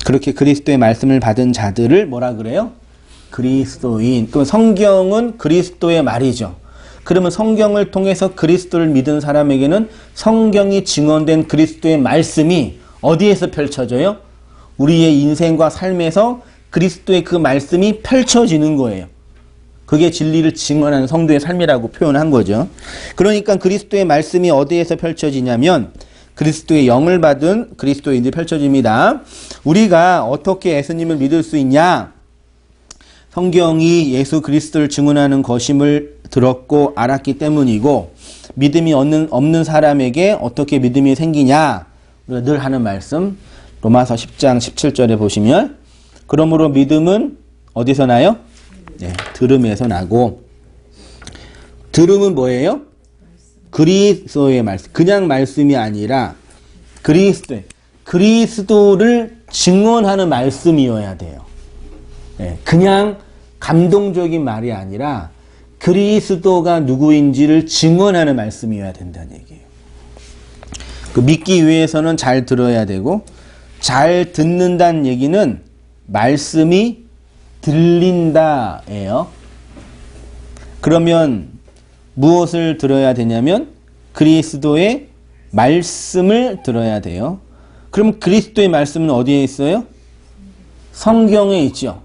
그렇게 그리스도의 말씀을 받은 자들을 뭐라 그래요? 그리스도인. 그럼 성경은 그리스도의 말이죠. 그러면 성경을 통해서 그리스도를 믿은 사람에게는 성경이 증언된 그리스도의 말씀이 어디에서 펼쳐져요? 우리의 인생과 삶에서 그리스도의 그 말씀이 펼쳐지는 거예요. 그게 진리를 증언하는 성도의 삶이라고 표현한 거죠. 그러니까 그리스도의 말씀이 어디에서 펼쳐지냐면 그리스도의 영을 받은 그리스도인들이 펼쳐집니다. 우리가 어떻게 예수님을 믿을 수 있냐? 성경이 예수 그리스도를 증언하는 것임을 들었고 알았기 때문이고, 믿음이 없는 사람에게 어떻게 믿음이 생기냐? 우리가 늘 하는 말씀 로마서 10장 17절에 보시면, 그러므로 믿음은 어디서 나요? 네, 들음에서 나고, 들음은 뭐예요? 그리스도의 말씀. 그냥 말씀이 아니라 그리스도를 증언하는 말씀이어야 돼요. 네, 그냥 감동적인 말이 아니라 그리스도가 누구인지를 증언하는 말씀이어야 된다는 얘기예요. 그 믿기 위해서는 잘 들어야 되고, 잘 듣는다는 얘기는 말씀이 들린다예요. 그러면 무엇을 들어야 되냐면 그리스도의 말씀을 들어야 돼요. 그럼 그리스도의 말씀은 어디에 있어요? 성경에 있죠.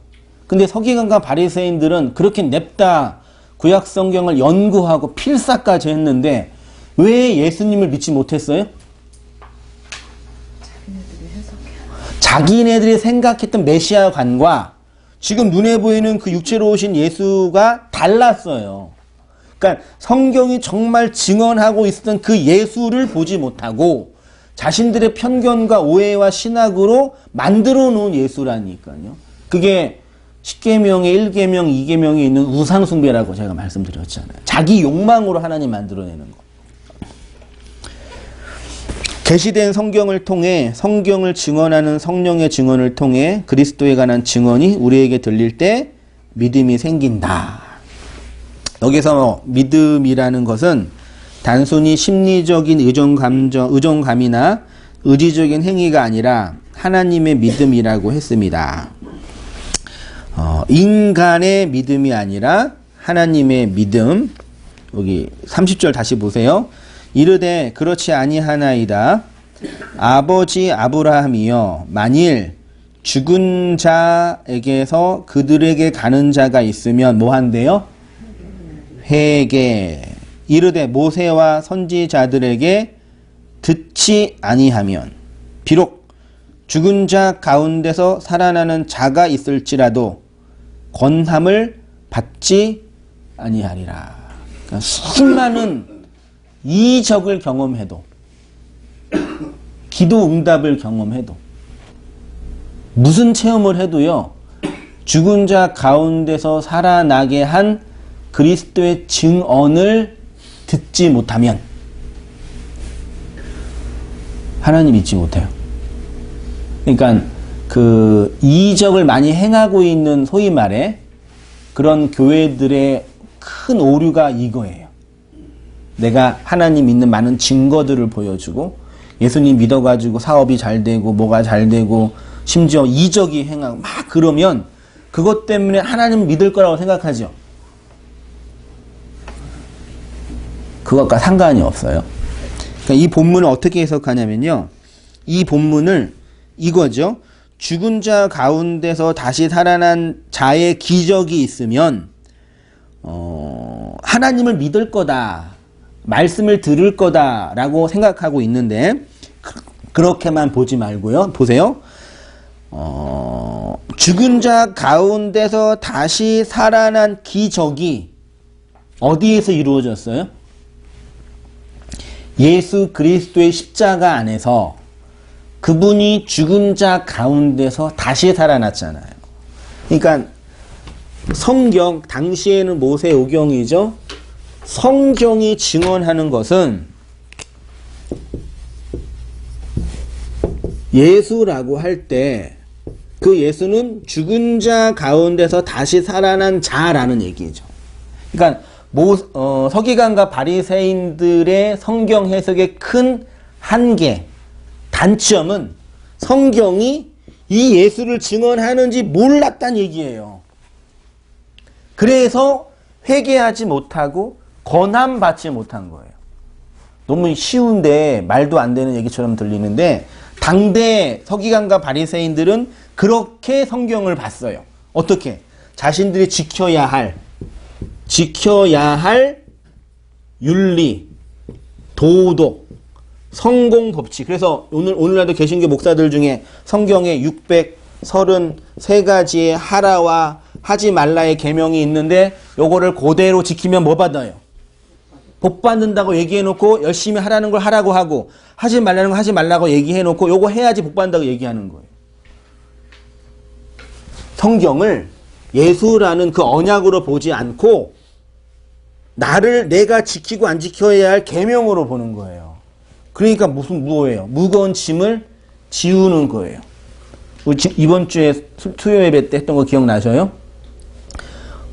근데 서기관과 바리새인들은 그렇게 냅다 구약 성경을 연구하고 필사까지 했는데 왜 예수님을 믿지 못했어요? 자기네들이 생각했던 메시아관과 지금 눈에 보이는 그 육체로 오신 예수가 달랐어요. 그러니까 성경이 정말 증언하고 있었던 그 예수를 보지 못하고 자신들의 편견과 오해와 신학으로 만들어 놓은 예수라니까요. 그게 10계명에 1계명, 2계명에 있는 우상숭배라고 제가 말씀드렸잖아요. 자기 욕망으로 하나님 만들어내는 거. 계시된 성경을 통해 성경을 증언하는 성령의 증언을 통해 그리스도에 관한 증언이 우리에게 들릴 때 믿음이 생긴다. 여기서 믿음이라는 것은 단순히 심리적인 의존감이나 의지적인 행위가 아니라 하나님의 믿음이라고 했습니다. 인간의 믿음이 아니라 하나님의 믿음. 여기 30절 다시 보세요. 이르되 그렇지 아니하나이다. 아버지 아브라함이여 만일 죽은 자에게서 그들에게 가는 자가 있으면 뭐 한대요? 회개. 이르되 모세와 선지자들에게 듣지 아니하면 비록 죽은 자 가운데서 살아나는 자가 있을지라도 권함을 받지 아니하리라. 그러니까 수많은 이적을 경험해도 기도 응답을 경험해도 무슨 체험을 해도요, 죽은 자 가운데서 살아나게 한 그리스도의 증언을 듣지 못하면 하나님 믿지 못해요. 그러니까 그 이적을 많이 행하고 있는 소위 말해 그런 교회들의 큰 오류가 이거예요. 내가 하나님 믿는 많은 증거들을 보여주고 예수님 믿어가지고 사업이 잘 되고 뭐가 잘 되고 심지어 이적이 행하고 막 그러면 그것 때문에 하나님 믿을 거라고 생각하죠. 그것과 상관이 없어요. 그러니까 이 본문을 어떻게 해석하냐면요. 이 본문을 이거죠. 죽은 자 가운데서 다시 살아난 자의 기적이 있으면 하나님을 믿을 거다. 말씀을 들을 거다라고 생각하고 있는데 그렇게만 보지 말고요. 보세요. 죽은 자 가운데서 다시 살아난 기적이 어디에서 이루어졌어요? 예수 그리스도의 십자가 안에서 그분이 죽은 자 가운데서 다시 살아났잖아요. 그러니까 성경, 당시에는 모세오경이죠. 성경이 증언하는 것은 예수라고 할 때 그 예수는 죽은 자 가운데서 다시 살아난 자라는 얘기죠. 그러니까 서기관과 바리새인들의 성경 해석의 큰 한계, 단점은 성경이 이 예수를 증언하는지 몰랐다는 얘기예요. 그래서 회개하지 못하고 권함받지 못한 거예요. 너무 쉬운데 말도 안 되는 얘기처럼 들리는데 당대 서기관과 바리새인들은 그렇게 성경을 봤어요. 어떻게? 자신들이 지켜야 할 윤리, 도덕, 성공 법칙. 그래서 오늘날도 개신교 목사들 중에 성경에 633가지의 하라와 하지 말라의 계명이 있는데 요거를 그대로 지키면 뭐 받아요? 복 받는다고 얘기해놓고 열심히 하라는 걸 하라고 하고 하지 말라는 거 하지 말라고 얘기해놓고 요거 해야지 복 받는다고 얘기하는 거예요. 성경을 예수라는 그 언약으로 보지 않고 내가 지키고 안 지켜야 할 계명으로 보는 거예요. 그러니까 뭐예요? 무거운 짐을 지우는 거예요. 이번 주에 수요 예배 때 했던 거 기억나셔요?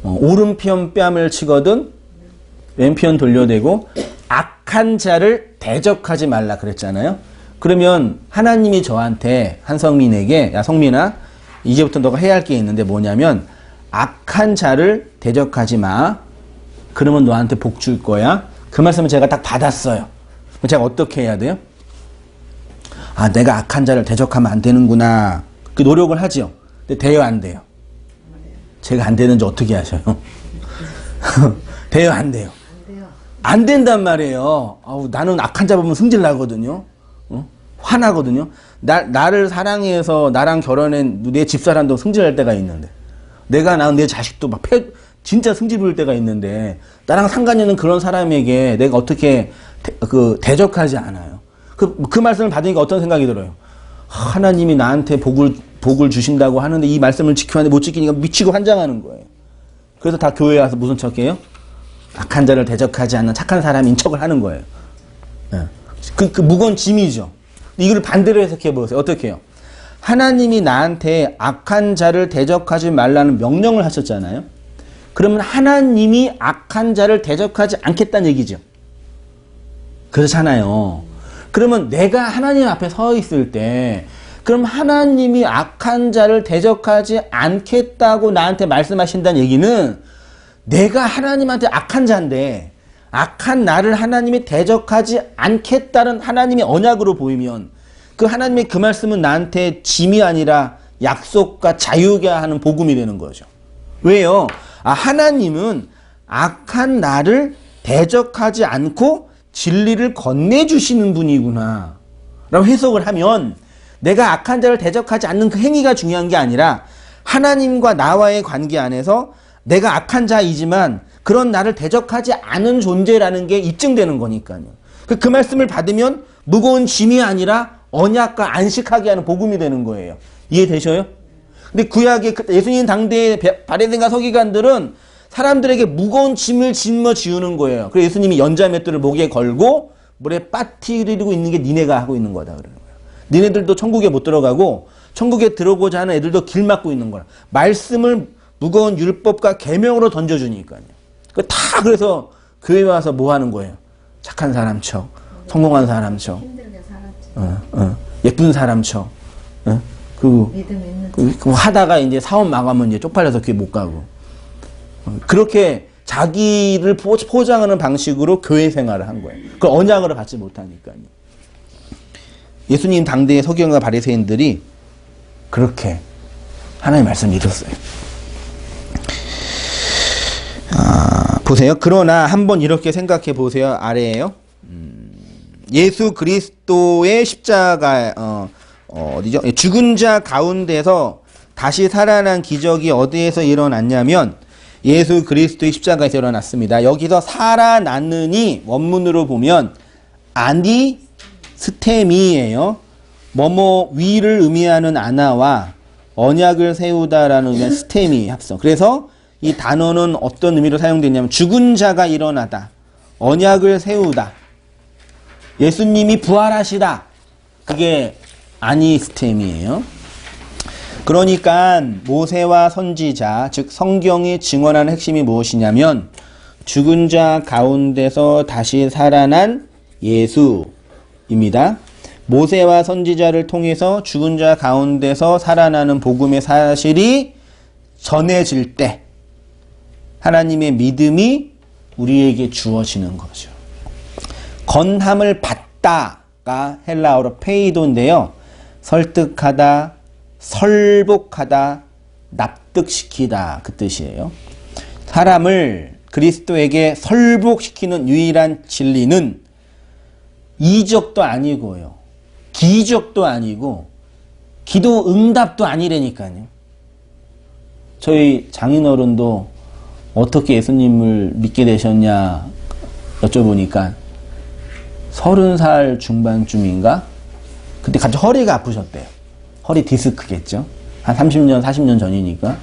오른편 뺨을 치거든 왼편 돌려대고 악한 자를 대적하지 말라 그랬잖아요. 그러면 하나님이 저한테 한성민에게 야 성민아 이제부터 너가 해야 할 게 있는데 뭐냐면 악한 자를 대적하지 마. 그러면 너한테 복 줄 거야. 그 말씀을 제가 딱 받았어요. 제가 어떻게 해야 돼요? 아, 내가 악한 자를 대적하면 안 되는구나. 그 노력을 하죠. 근데 돼요, 안 돼요? 제가 안 되는지 어떻게 아셔요? 돼요, 안 돼요? 안 된단 말이에요. 나는 악한 자 보면 승질 나거든요. 화나거든요. 나를 사랑해서 나랑 결혼한 내 집사람도 승질날 때가 있는데, 내가 낳은 내 자식도 막 진짜 승질 부릴 때가 있는데, 나랑 상관이 없는 그런 사람에게 내가 어떻게 대적하지 않아요. 그 말씀을 받으니까 어떤 생각이 들어요? 하나님이 나한테 복을 주신다고 하는데 이 말씀을 지켜야 하는데 못 지키니까 미치고 환장하는 거예요. 그래서 다 교회에 와서 무슨 척해요? 악한 자를 대적하지 않는 착한 사람인 척을 하는 거예요. 그 무거운 짐이죠. 이걸 반대로 해석해 보세요. 어떻게 해요? 하나님이 나한테 악한 자를 대적하지 말라는 명령을 하셨잖아요. 그러면 하나님이 악한 자를 대적하지 않겠다는 얘기죠. 그렇잖아요. 그러면 내가 하나님 앞에 서 있을 때 그럼 하나님이 악한 자를 대적하지 않겠다고 나한테 말씀하신다는 얘기는 내가 하나님한테 악한 자인데 악한 나를 하나님이 대적하지 않겠다는 하나님의 언약으로 보이면 그 하나님의 그 말씀은 나한테 짐이 아니라 약속과 자유게 하는 복음이 되는 거죠. 왜요? 하나님은 악한 나를 대적하지 않고 진리를 건네주시는 분이구나 라고 해석을 하면 내가 악한 자를 대적하지 않는 그 행위가 중요한 게 아니라 하나님과 나와의 관계 안에서 내가 악한 자이지만 그런 나를 대적하지 않은 존재라는 게 입증되는 거니까요. 그 말씀을 받으면 무거운 짐이 아니라 언약과 안식하게 하는 복음이 되는 거예요. 이해되셔요? 근데 구약의 예수님 당대의 바리새인과 서기관들은 사람들에게 무거운 짐을 짊어지우는 거예요. 그래서 예수님이 연자맷돌을 목에 걸고 물에 빠뜨리고 있는 게 니네가 하고 있는 거다 그러는 거예요. 니네들도 천국에 못 들어가고 천국에 들어오고자 하는 애들도 길 막고 있는 거라. 말씀을 무거운 율법과 계명으로 던져주니까요. 다 그래서 교회 와서 뭐 하는 거예요? 착한 사람 척, 성공한 사람 척, 힘들게 살았죠. 예쁜 사람 척, 그리고 믿음 있는 그 하다가 이제 사업 망하면 이제 쪽팔려서 교회 못 가고 그렇게 자기를 포장하는 방식으로 교회 생활을 한 거예요. 그 언약을 받지 못하니까요. 예수님 당대의 서기관과 바리새인들이 그렇게 하나님의 말씀을 믿었어요. 보세요. 그러나 한번 이렇게 생각해 보세요. 아래에요. 예수 그리스도의 십자가 어디죠? 죽은 자 가운데서 다시 살아난 기적이 어디에서 일어났냐면 예수 그리스도의 십자가에서 일어났습니다. 여기서 살아났느니 원문으로 보면 아니스테미예요. 뭐뭐 위를 의미하는 아나와 언약을 세우다라는 의미의 스테미 합성. 그래서 이 단어는 어떤 의미로 사용되냐면 죽은 자가 일어나다, 언약을 세우다, 예수님이 부활하시다. 그게 아니스템이에요. 그러니까 모세와 선지자, 즉 성경이 증언하는 핵심이 무엇이냐면 죽은 자 가운데서 다시 살아난 예수입니다. 모세와 선지자를 통해서 죽은 자 가운데서 살아나는 복음의 사실이 전해질 때 하나님의 믿음이 우리에게 주어지는 거죠. 건함을 받다가 헬라어로 페이도인데요. 설득하다, 설복하다, 납득시키다 그 뜻이에요. 사람을 그리스도에게 설복시키는 유일한 진리는 이적도 아니고요. 기적도 아니고 기도 응답도 아니라니까요. 저희 장인어른도 어떻게 예수님을 믿게 되셨냐 여쭤보니까 30살 중반쯤인가? 그때 갑자기 허리가 아프셨대요. 허리 디스크겠죠? 한 30년, 40년 전이니까.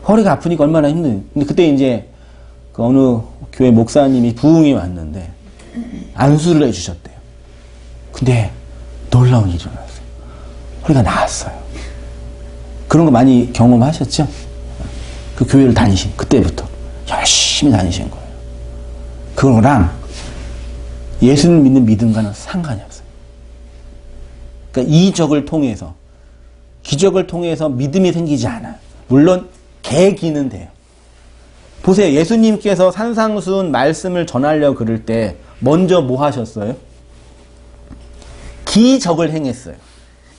허리가 아프니까 얼마나 힘든. 근데 그때 이제 그 어느 교회 목사님이 부흥이 왔는데 안수를 해주셨대요. 근데 놀라운 일이 일어났어요. 허리가 나았어요. 그런 거 많이 경험하셨죠? 그 교회를 다니신, 그때부터. 열심히 다니신 거예요. 그거랑 예수를 믿는 믿음과는 상관이 없어요. 그러니까 이적을 통해서, 기적을 통해서 믿음이 생기지 않아요. 물론 계기는 돼요. 보세요. 예수님께서 산상수훈 말씀을 전하려고 그럴 때 먼저 뭐 하셨어요? 기적을 행했어요.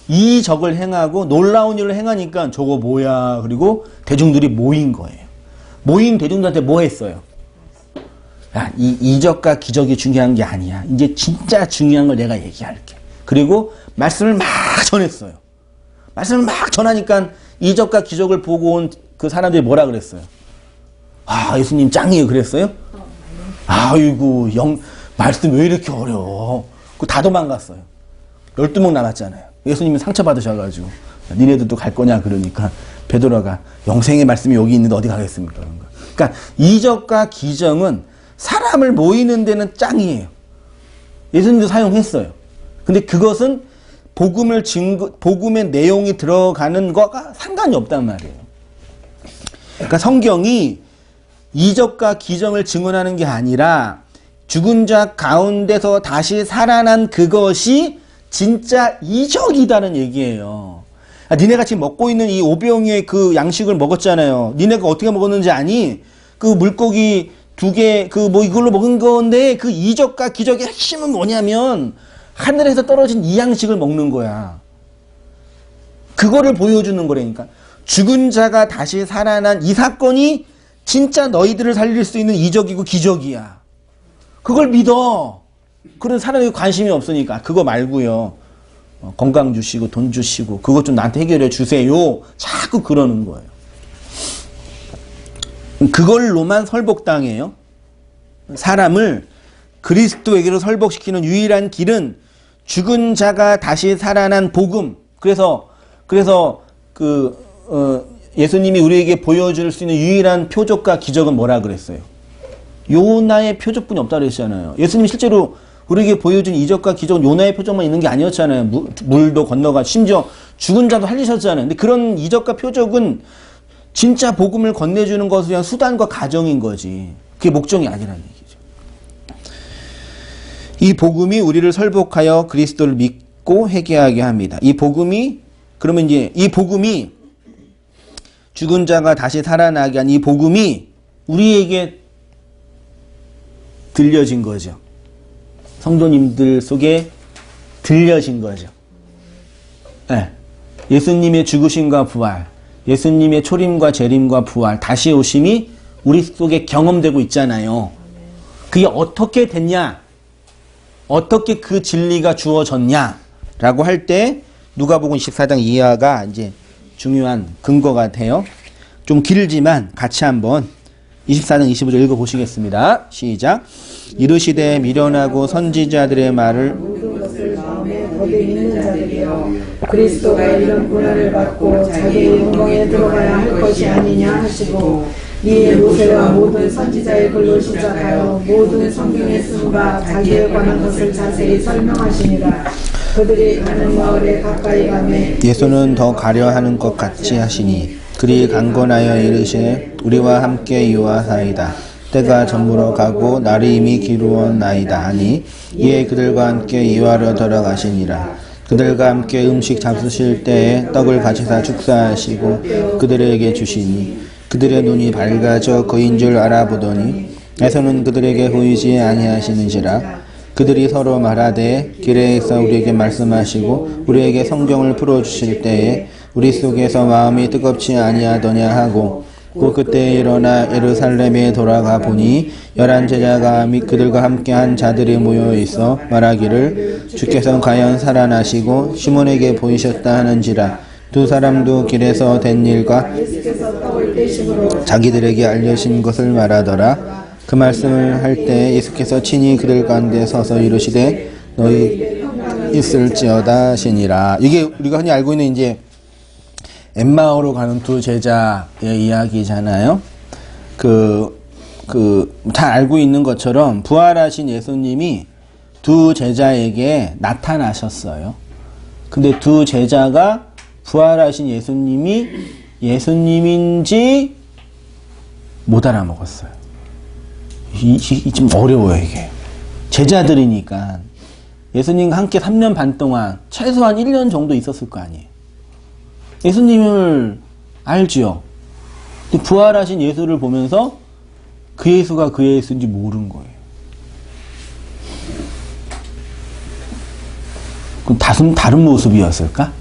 이적을 행하고 놀라운 일을 행하니까 저거 뭐야. 그리고 대중들이 모인 거예요. 모인 대중들한테 뭐 했어요? 야, 이 이적과 기적이 중요한 게 아니야. 이제 진짜 중요한 걸 내가 얘기할게. 그리고 말씀을 막 전했어요. 말씀을 막 전하니까 이적과 기적을 보고 온 그 사람들이 뭐라 그랬어요? 아, 예수님 짱이에요. 그랬어요? 아이고, 말씀 왜 이렇게 어려워? 다 도망갔어요. 12명 남았잖아요. 예수님이 상처받으셔가지고 니네들도 갈 거냐 그러니까 베드로가 영생의 말씀이 여기 있는데 어디 가겠습니까? 그러니까 이적과 기적은 사람을 모이는 데는 짱이에요. 예수님도 사용했어요. 근데 그것은 복음의 내용이 들어가는 거가 상관이 없단 말이에요. 그러니까 성경이 이적과 기적을 증언하는 게 아니라 죽은 자 가운데서 다시 살아난 그것이 진짜 이적이다는 얘기예요. 니네가 지금 먹고 있는 이 오병이의 그 양식을 먹었잖아요. 니네가 어떻게 먹었는지 아니? 그 물고기 2개 이걸로 먹은 건데 그 이적과 기적의 핵심은 뭐냐면 하늘에서 떨어진 이 양식을 먹는 거야. 그거를 보여주는 거라니까. 죽은 자가 다시 살아난 이 사건이 진짜 너희들을 살릴 수 있는 이적이고 기적이야. 그걸 믿어. 그런 사람이 관심이 없으니까. 그거 말고요. 건강 주시고 돈 주시고 그것 좀 나한테 해결해 주세요. 자꾸 그러는 거예요. 그걸로만 설복당해요. 사람을 그리스도에게로 설복시키는 유일한 길은 죽은 자가 다시 살아난 복음. 그래서 예수님이 우리에게 보여줄 수 있는 유일한 표적과 기적은 뭐라 그랬어요? 요나의 표적뿐이 없다 그랬잖아요. 예수님이 실제로 우리에게 보여준 이적과 기적은 요나의 표적만 있는 게 아니었잖아요. 물도 건너가 심지어 죽은 자도 살리셨잖아요. 근데 그런 이적과 표적은 진짜 복음을 건네주는 것을 위한 수단과 가정인 거지. 그게 목적이 아니라는 얘기죠. 이 복음이 우리를 설복하여 그리스도를 믿고 회개하게 합니다. 이 복음이 죽은 자가 다시 살아나게 한 이 복음이 우리에게 들려진 거죠. 성도님들 속에 들려진 거죠. 네. 예수님의 죽으심과 부활, 예수님의 초림과 재림과 부활, 다시 오심이 우리 속에 경험되고 있잖아요. 그게 어떻게 됐냐? 어떻게 그 진리가 주어졌냐? 라고 할 때 누가복음 24장 이하가 이제 중요한 근거가 돼요. 좀 길지만 같이 한번 24장 25절 읽어보시겠습니다. 시작. 이르시되 미련하고 선지자들의 말을 모든 것을 마음에 거기 있는 자들이여 그리스도가 이런 고난을 받고 자기의 영광에 들어가야 할 것이 아니냐 하시고 이에 모세와 모든 선지자의 글로 시작하여 모든 성경에 쓴 바 자기에 관한 것을 자세히 설명하시니라. 그들이 가는 마을에 가까이 가매 예수는 더 가려 하는 것 같이 하시니 그리 강건하여 이르시되 우리와 함께 유하사이다. 때가 저물어 가고 날이 이미 기루었나이다 하니 이에 그들과 함께 유하러 들어가시니라. 그들과 함께 음식 잡수실 때에 떡을 가지사 축사하시고 그들에게 주시니 그들의 눈이 밝아져 그인 줄 알아보더니 예수는 그들에게 보이지 아니하시는지라. 그들이 서로 말하되 길에서 우리에게 말씀하시고 우리에게 성경을 풀어주실 때에 우리 속에서 마음이 뜨겁지 아니하더냐 하고 곧 그때 일어나 예루살렘에 돌아가 보니 11 제자가 및 그들과 함께한 자들이 모여 있어 말하기를 주께서 과연 살아나시고 시몬에게 보이셨다 하는지라. 두 사람도 길에서 된 일과 자기들에게 알려진 것을 말하더라. 그 말씀을 할 때 예수께서 친히 그들 가운데 서서 이르시되 너희 있을지어다 하시니라. 이게 우리가 흔히 알고 있는 이제 엠마오로 가는 두 제자의 이야기잖아요. 다 알고 있는 것처럼 부활하신 예수님이 두 제자에게 나타나셨어요. 근데 두 제자가 부활하신 예수님이 예수님인지 못 알아먹었어요. 좀 어려워요, 이게. 제자들이니까. 예수님과 함께 3년 반 동안 최소한 1년 정도 있었을 거 아니에요. 예수님을 알지요. 근데 부활하신 예수를 보면서 그 예수가 그 예수인지 모르는 거예요. 그럼 다른 모습이었을까?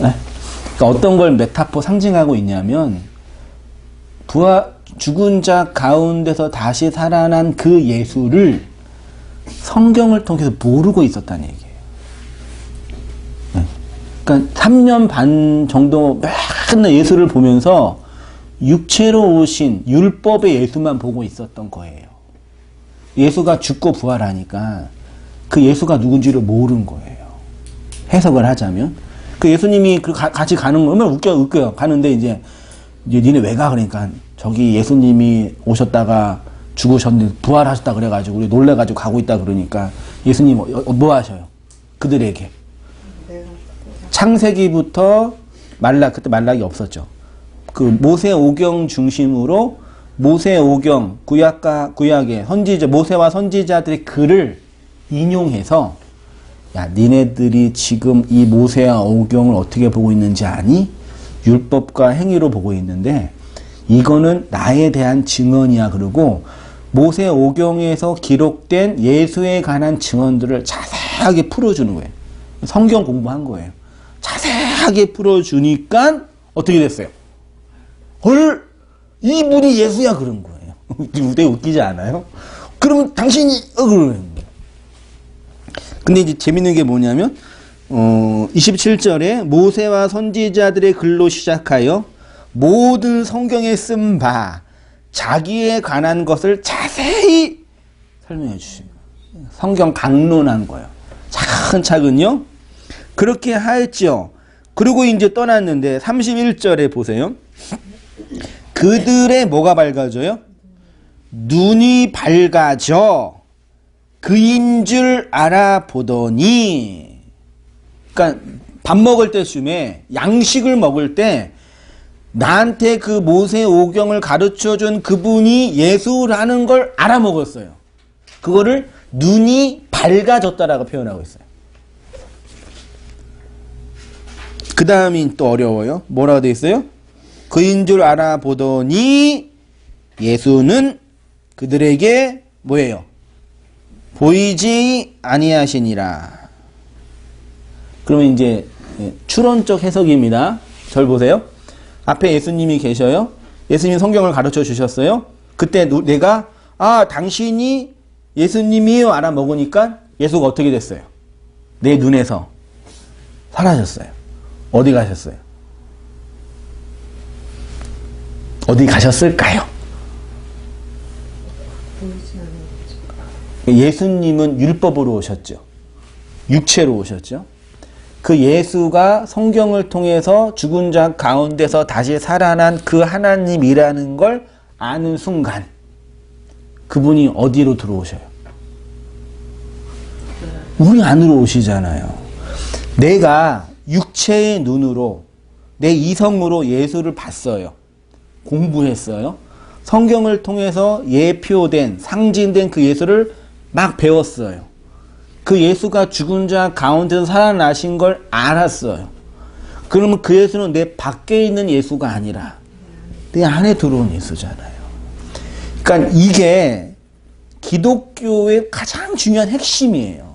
네? 그러니까 어떤 걸 메타포 상징하고 있냐면 죽은 자 가운데서 다시 살아난 그 예수를 성경을 통해서 모르고 있었다는 얘기예요. 네. 그러니까 3년 반 정도 맨날 예수를 보면서 육체로 오신 율법의 예수만 보고 있었던 거예요. 예수가 죽고 부활하니까 그 예수가 누군지를 모르는 거예요. 해석을 하자면. 그 예수님이 같이 가는 거 얼마나 웃겨요. 가는데 이제 니네 왜 가? 그러니까 저기 예수님이 오셨다가 죽으셨는데 부활하셨다 그래가지고 우리 놀래가지고 가고 있다 그러니까 예수님 뭐 하셔요? 그들에게. 창세기부터 그때 말락이 없었죠. 그 모세 오경 중심으로 모세 오경, 구약의 선지자, 모세와 선지자들의 글을 인용해서 야, 니네들이 지금 이 모세와 오경을 어떻게 보고 있는지 아니? 율법과 행위로 보고 있는데 이거는 나에 대한 증언이야. 그러고 모세 오경에서 기록된 예수에 관한 증언들을 자세하게 풀어주는 거예요. 성경 공부한 거예요. 자세하게 풀어주니까 어떻게 됐어요? 헐, 이분이 예수야 그런 거예요. 되게 웃기지 않아요? 그러면 당신이 그러는 거예요. 근데 이제 재밌는 게 뭐냐면 27절에 모세와 선지자들의 글로 시작하여 모든 성경에 쓴 바 자기에 관한 것을 자세히 설명해 주십니다. 성경 강론한 거예요. 차근차근요. 그렇게 하였죠. 그리고 이제 떠났는데 31절에 보세요. 그들의 뭐가 밝아져요? 눈이 밝아져 그인 줄 알아보더니, 그러니까 밥 먹을 때쯤에 양식을 먹을 때 나한테 그 모세 오경을 가르쳐준 그분이 예수라는 걸 알아먹었어요. 그거를 눈이 밝아졌다라고 표현하고 있어요. 그 다음이 또 어려워요. 뭐라고 되어 있어요? 그인 줄 알아보더니 예수는 그들에게 뭐예요? 보이지 아니하시니라. 그러면 이제 추론적 해석입니다. 절 보세요. 앞에 예수님이 계셔요. 예수님이 성경을 가르쳐 주셨어요. 그때 내가 당신이 예수님이요 알아먹으니까 예수가 어떻게 됐어요? 내 눈에서 사라졌어요. 어디 가셨어요? 어디 가셨을까요? 예수님은 율법으로 오셨죠. 육체로 오셨죠. 그 예수가 성경을 통해서 죽은 자 가운데서 다시 살아난 그 하나님이라는 걸 아는 순간 그분이 어디로 들어오셔요? 우리 안으로 오시잖아요. 내가 육체의 눈으로 내 이성으로 예수를 봤어요. 공부했어요. 성경을 통해서 예표된 상징된 그 예수를 막 배웠어요. 그 예수가 죽은 자 가운데서 살아나신 걸 알았어요. 그러면 그 예수는 내 밖에 있는 예수가 아니라 내 안에 들어온 예수잖아요. 그러니까 이게 기독교의 가장 중요한 핵심이에요.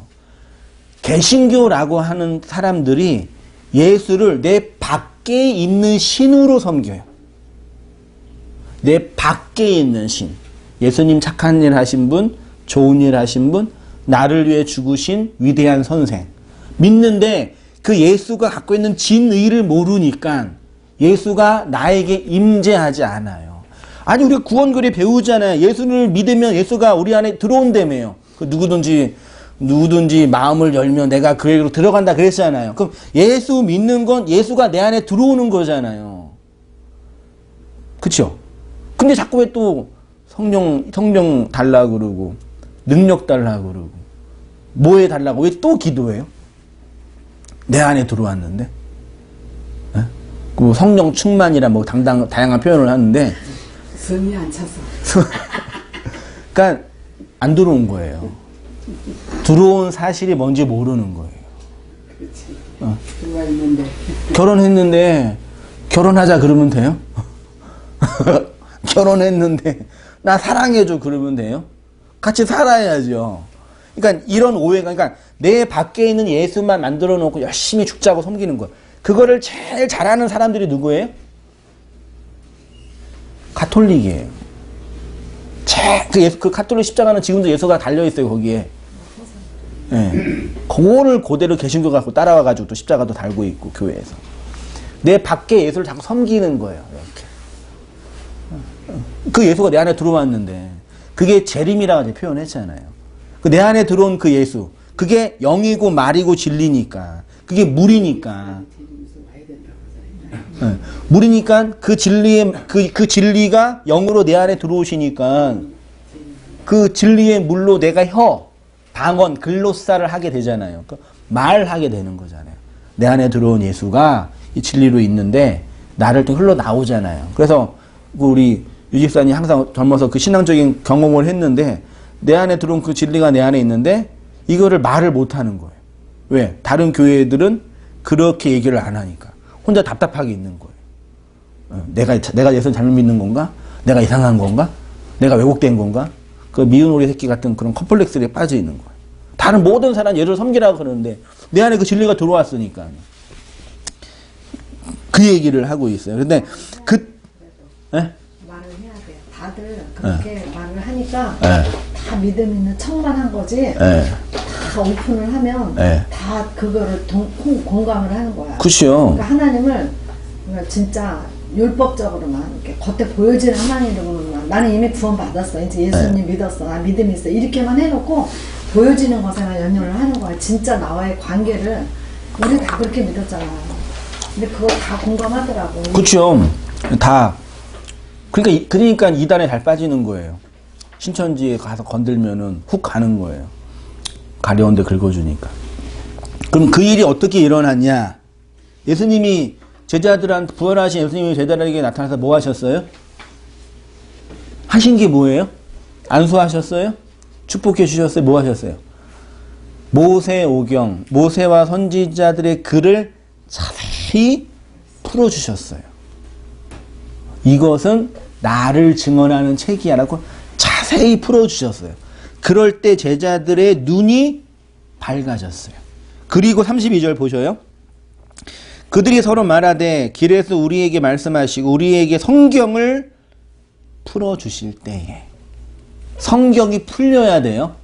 개신교라고 하는 사람들이 예수를 내 밖에 있는 신으로 섬겨요. 내 밖에 있는 신. 예수님 착한 일 하신 분, 좋은 일 하신 분, 나를 위해 죽으신 위대한 선생. 믿는데 그 예수가 갖고 있는 진의를 모르니까 예수가 나에게 임재하지 않아요. 아니 우리가 구원글에 배우잖아요. 예수를 믿으면 예수가 우리 안에 들어온다며요. 그 누구든지 마음을 열면 내가 그에게로 들어간다 그랬잖아요. 그럼 예수 믿는 건 예수가 내 안에 들어오는 거잖아요. 그쵸? 근데 자꾸 왜 또 성령 달라고 그러고 능력 달라고 그러고 뭐 해달라고 왜 또 기도해요? 내 안에 들어왔는데 그 성령 충만이라 뭐 다양한 표현을 하는데 성이 안 차서 그러니까 안 들어온 거예요. 들어온 사실이 뭔지 모르는 거예요. 그렇지. 들어와 있는데 결혼했는데 결혼하자 그러면 돼요? 결혼했는데 나 사랑해줘 그러면 돼요? 같이 살아야죠. 그러니까 이런 오해가, 그러니까 내 밖에 있는 예수만 만들어 놓고 열심히 죽자고 섬기는 거예요. 그거를 제일 잘하는 사람들이 누구예요? 가톨릭이에요. 그 가톨릭 십자가는 지금도 예수가 달려있어요, 거기에. 네. 그거를 그대로 개신교 갖고 따라와가지고 또 십자가도 달고 있고, 교회에서. 내 밖에 예수를 자꾸 섬기는 거예요, 이렇게. 그 예수가 내 안에 들어왔는데, 그게 재림이라고 표현했잖아요. 그 내 안에 들어온 그 예수, 그게 영이고 말이고 진리니까, 그게 물이니까. 네. 물이니까 그 진리가 영으로 내 안에 들어오시니까 그 진리의 물로 내가 방언, 글로사를 하게 되잖아요. 말하게 되는 거잖아요. 내 안에 들어온 예수가 이 진리로 있는데 나를 또 흘러나오잖아요. 그래서 우리 유집사님 항상 젊어서 그 신앙적인 경험을 했는데 내 안에 들어온 그 진리가 내 안에 있는데 이거를 말을 못하는 거예요. 왜? 다른 교회들은 그렇게 얘기를 안 하니까 혼자 답답하게 있는 거예요. 내가 예수를 잘못 믿는 건가? 내가 이상한 건가? 내가 왜곡된 건가? 그 미운 오리 새끼 같은 그런 컴플렉스에 빠져 있는 거예요. 다른 모든 사람 예수를 섬기라고 그러는데 내 안에 그 진리가 들어왔으니까 그 얘기를 하고 있어요. 근데 말을 해야 돼요. 다들 그렇게 말을 하니까 네. 다 믿음 있는 척만 한 거지. 네. 다 오픈을 하면 네. 다 그거를 공감을 하는 거야. 그렇죠. 그러니까 하나님을 진짜 율법적으로만 이렇게 겉에 보여지는 하나님으로만 나는 이미 구원 받았어. 이제 예수님 믿었어. 나 믿음 있어. 이렇게만 해놓고 보여지는 것에만 연연을 하는 거야. 진짜 나와의 관계를 우리 다 그렇게 믿었잖아. 근데 그거 다 공감하더라고. 그렇죠. 다. 그러니까 이단에 잘 빠지는 거예요. 신천지에 가서 건들면은 훅 가는 거예요. 가려운데 긁어주니까. 그럼 그 일이 어떻게 일어났냐? 예수님이 제자들한테 부활하신 예수님이 제자들에게 나타나서 뭐 하셨어요? 하신 게 뭐예요? 안수하셨어요? 축복해 주셨어요? 뭐 하셨어요? 모세오경, 모세와 선지자들의 글을 자세히 풀어주셨어요. 이것은 나를 증언하는 책이야 라고 자세히 풀어주셨어요. 그럴 때 제자들의 눈이 밝아졌어요. 그리고 32절 보셔요. 그들이 서로 말하되 길에서 우리에게 말씀하시고 우리에게 성경을 풀어주실 때에 성경이 풀려야 돼요.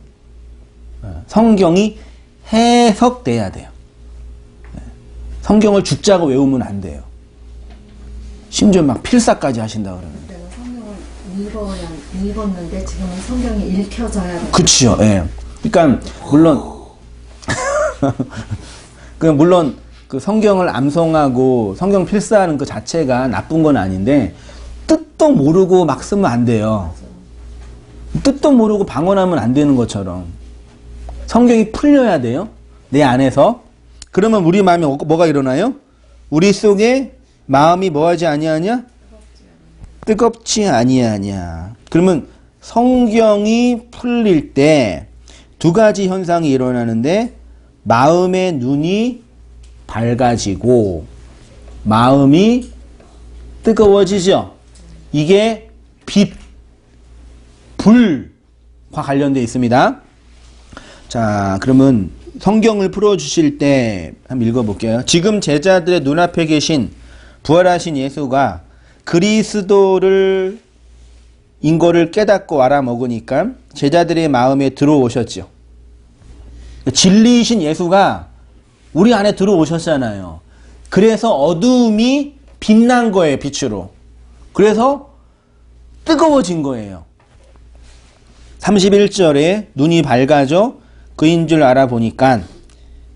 성경이 해석돼야 돼요. 성경을 죽자고 외우면 안 돼요. 심지어 막 필사까지 하신다 그러는데. 성경을 읽었는데 지금은 성경이 읽혀져야 돼요. 그치요. 예. 그러니까 물론 그 성경을 암송하고 성경 필사하는 그 자체가 나쁜 건 아닌데 뜻도 모르고 막 쓰면 안 돼요. 뜻도 모르고 방언하면 안 되는 것처럼 성경이 풀려야 돼요. 내 안에서. 그러면 우리 마음에 뭐가 일어나요? 우리 속에 마음이 뭐하지 아니하냐? 뜨겁지 아니하냐. 그러면 성경이 풀릴 때 두 가지 현상이 일어나는데 마음의 눈이 밝아지고 마음이 뜨거워지죠. 이게 빛, 불과 관련되어 있습니다. 자, 그러면 성경을 풀어주실 때 한번 읽어볼게요. 지금 제자들의 눈앞에 계신 부활하신 예수가 그리스도를 인거를 깨닫고 알아먹으니까 제자들의 마음에 들어오셨죠. 진리이신 예수가 우리 안에 들어오셨잖아요. 그래서 어두움이 빛난 거예요. 빛으로. 그래서 뜨거워진 거예요. 31절에 눈이 밝아져 그인 줄 알아보니까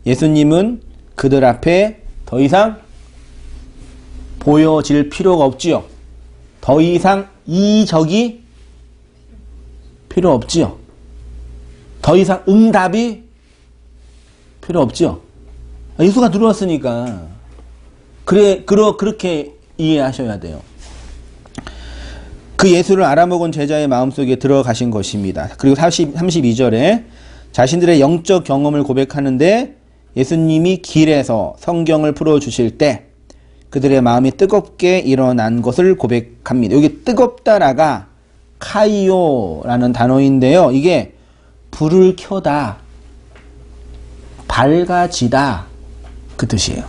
예수님은 그들 앞에 더 이상 보여질 필요가 없지요. 더 이상 이적이 필요 없지요. 더 이상 응답이 필요 없지요. 예수가 들어왔으니까 그렇게 이해하셔야 돼요. 그 예수를 알아먹은 제자의 마음속에 들어가신 것입니다. 그리고 32절에 자신들의 영적 경험을 고백하는데 예수님이 길에서 성경을 풀어주실 때 그들의 마음이 뜨겁게 일어난 것을 고백합니다. 여기 뜨겁다라가 카이오라는 단어인데요. 이게 불을 켜다, 밝아지다 그 뜻이에요.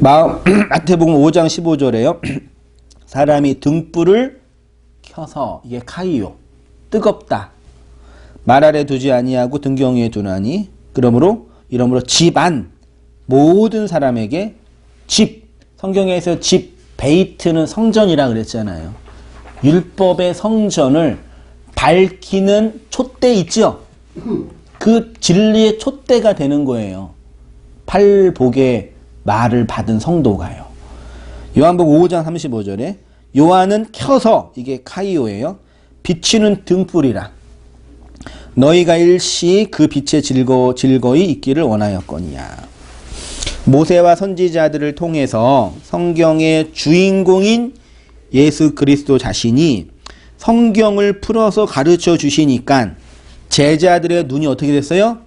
마태복음 5장 15절에요. 사람이 등불을 켜서 이게 카이오, 뜨겁다. 말 아래 두지 아니하고 등경 위에 두나니 그러므로 집안 모든 사람에게 집, 성경에서 집, 베이트는 성전이라 그랬잖아요. 율법의 성전을 밝히는 촛대 있죠? 그 진리의 촛대가 되는 거예요. 팔복의 말을 받은 성도가요. 요한복음 5장 35절에 요한은 켜서, 이게 카이오예요. 비치는 등불이라 너희가 일시 그 빛에 즐거이 있기를 원하였거니와. 모세와 선지자들을 통해서 성경의 주인공인 예수 그리스도 자신이 성경을 풀어서 가르쳐 주시니까 제자들의 눈이 어떻게 됐어요?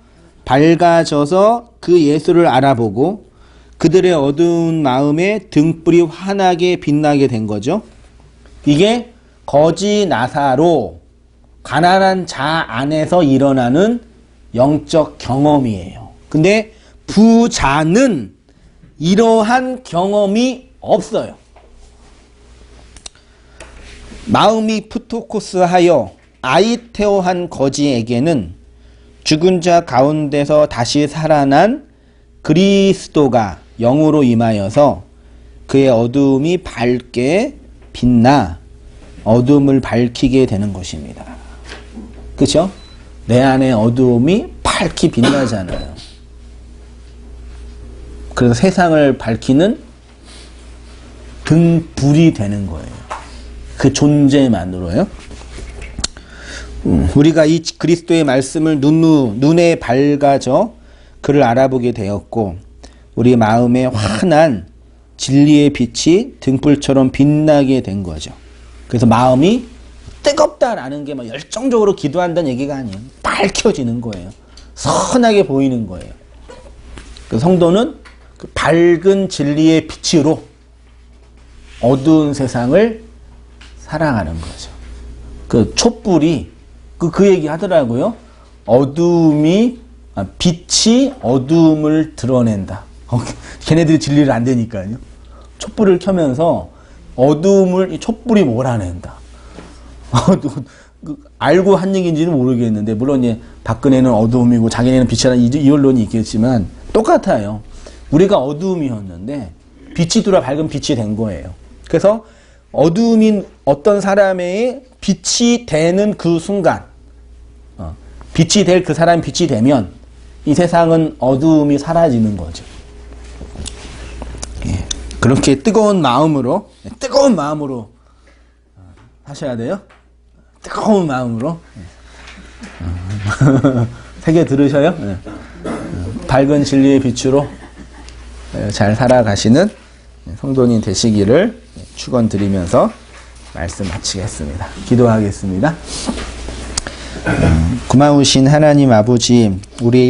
밝아져서 그 예수를 알아보고 그들의 어두운 마음에 등불이 환하게 빛나게 된 거죠. 이게 거지 나사로 가난한 자 안에서 일어나는 영적 경험이에요. 근데 부자는 이러한 경험이 없어요. 마음이 푸토코스하여 아이테오한 거지에게는 죽은 자 가운데서 다시 살아난 그리스도가 영으로 임하여서 그의 어두움이 밝게 빛나 어둠을 밝히게 되는 것입니다. 그렇죠? 내 안에 어두움이 밝게 빛나잖아요. 그래서 세상을 밝히는 등불이 되는 거예요. 그 존재만으로요. 우리가 이 그리스도의 말씀을 눈에 밝아져 그를 알아보게 되었고 우리 마음에 환한 진리의 빛이 등불처럼 빛나게 된 거죠. 그래서 마음이 뜨겁다라는 게 막 열정적으로 기도한다는 얘기가 아니에요. 밝혀지는 거예요. 선하게 보이는 거예요. 그 성도는 그 밝은 진리의 빛으로 어두운 세상을 살아가는 거죠. 그 촛불이 그 얘기 하더라고요. 빛이 어두움을 드러낸다. 걔네들이 진리를 안 되니까요. 촛불을 켜면서 어두움을 촛불이 몰아낸다. 알고 한 얘기인지는 모르겠는데 물론 이제 박근혜는 어두움이고 자기네는 빛이라는 이 언론이 있겠지만 똑같아요. 우리가 어두움이었는데 빛이 들어와 밝은 빛이 된 거예요. 그래서 어두움인 어떤 사람의 빛이 되는 그 순간 빛이 될 그 사람이 빛이 되면 이 세상은 어두움이 사라지는 거죠. 예. 그렇게 뜨거운 마음으로 하셔야 돼요. 뜨거운 마음으로 새겨 들으셔요. 예. 밝은 진리의 빛으로 잘 살아가시는 성도님 되시기를 축원드리면서 말씀 마치겠습니다. 기도하겠습니다. 고마우신 하나님 아버지, 우리의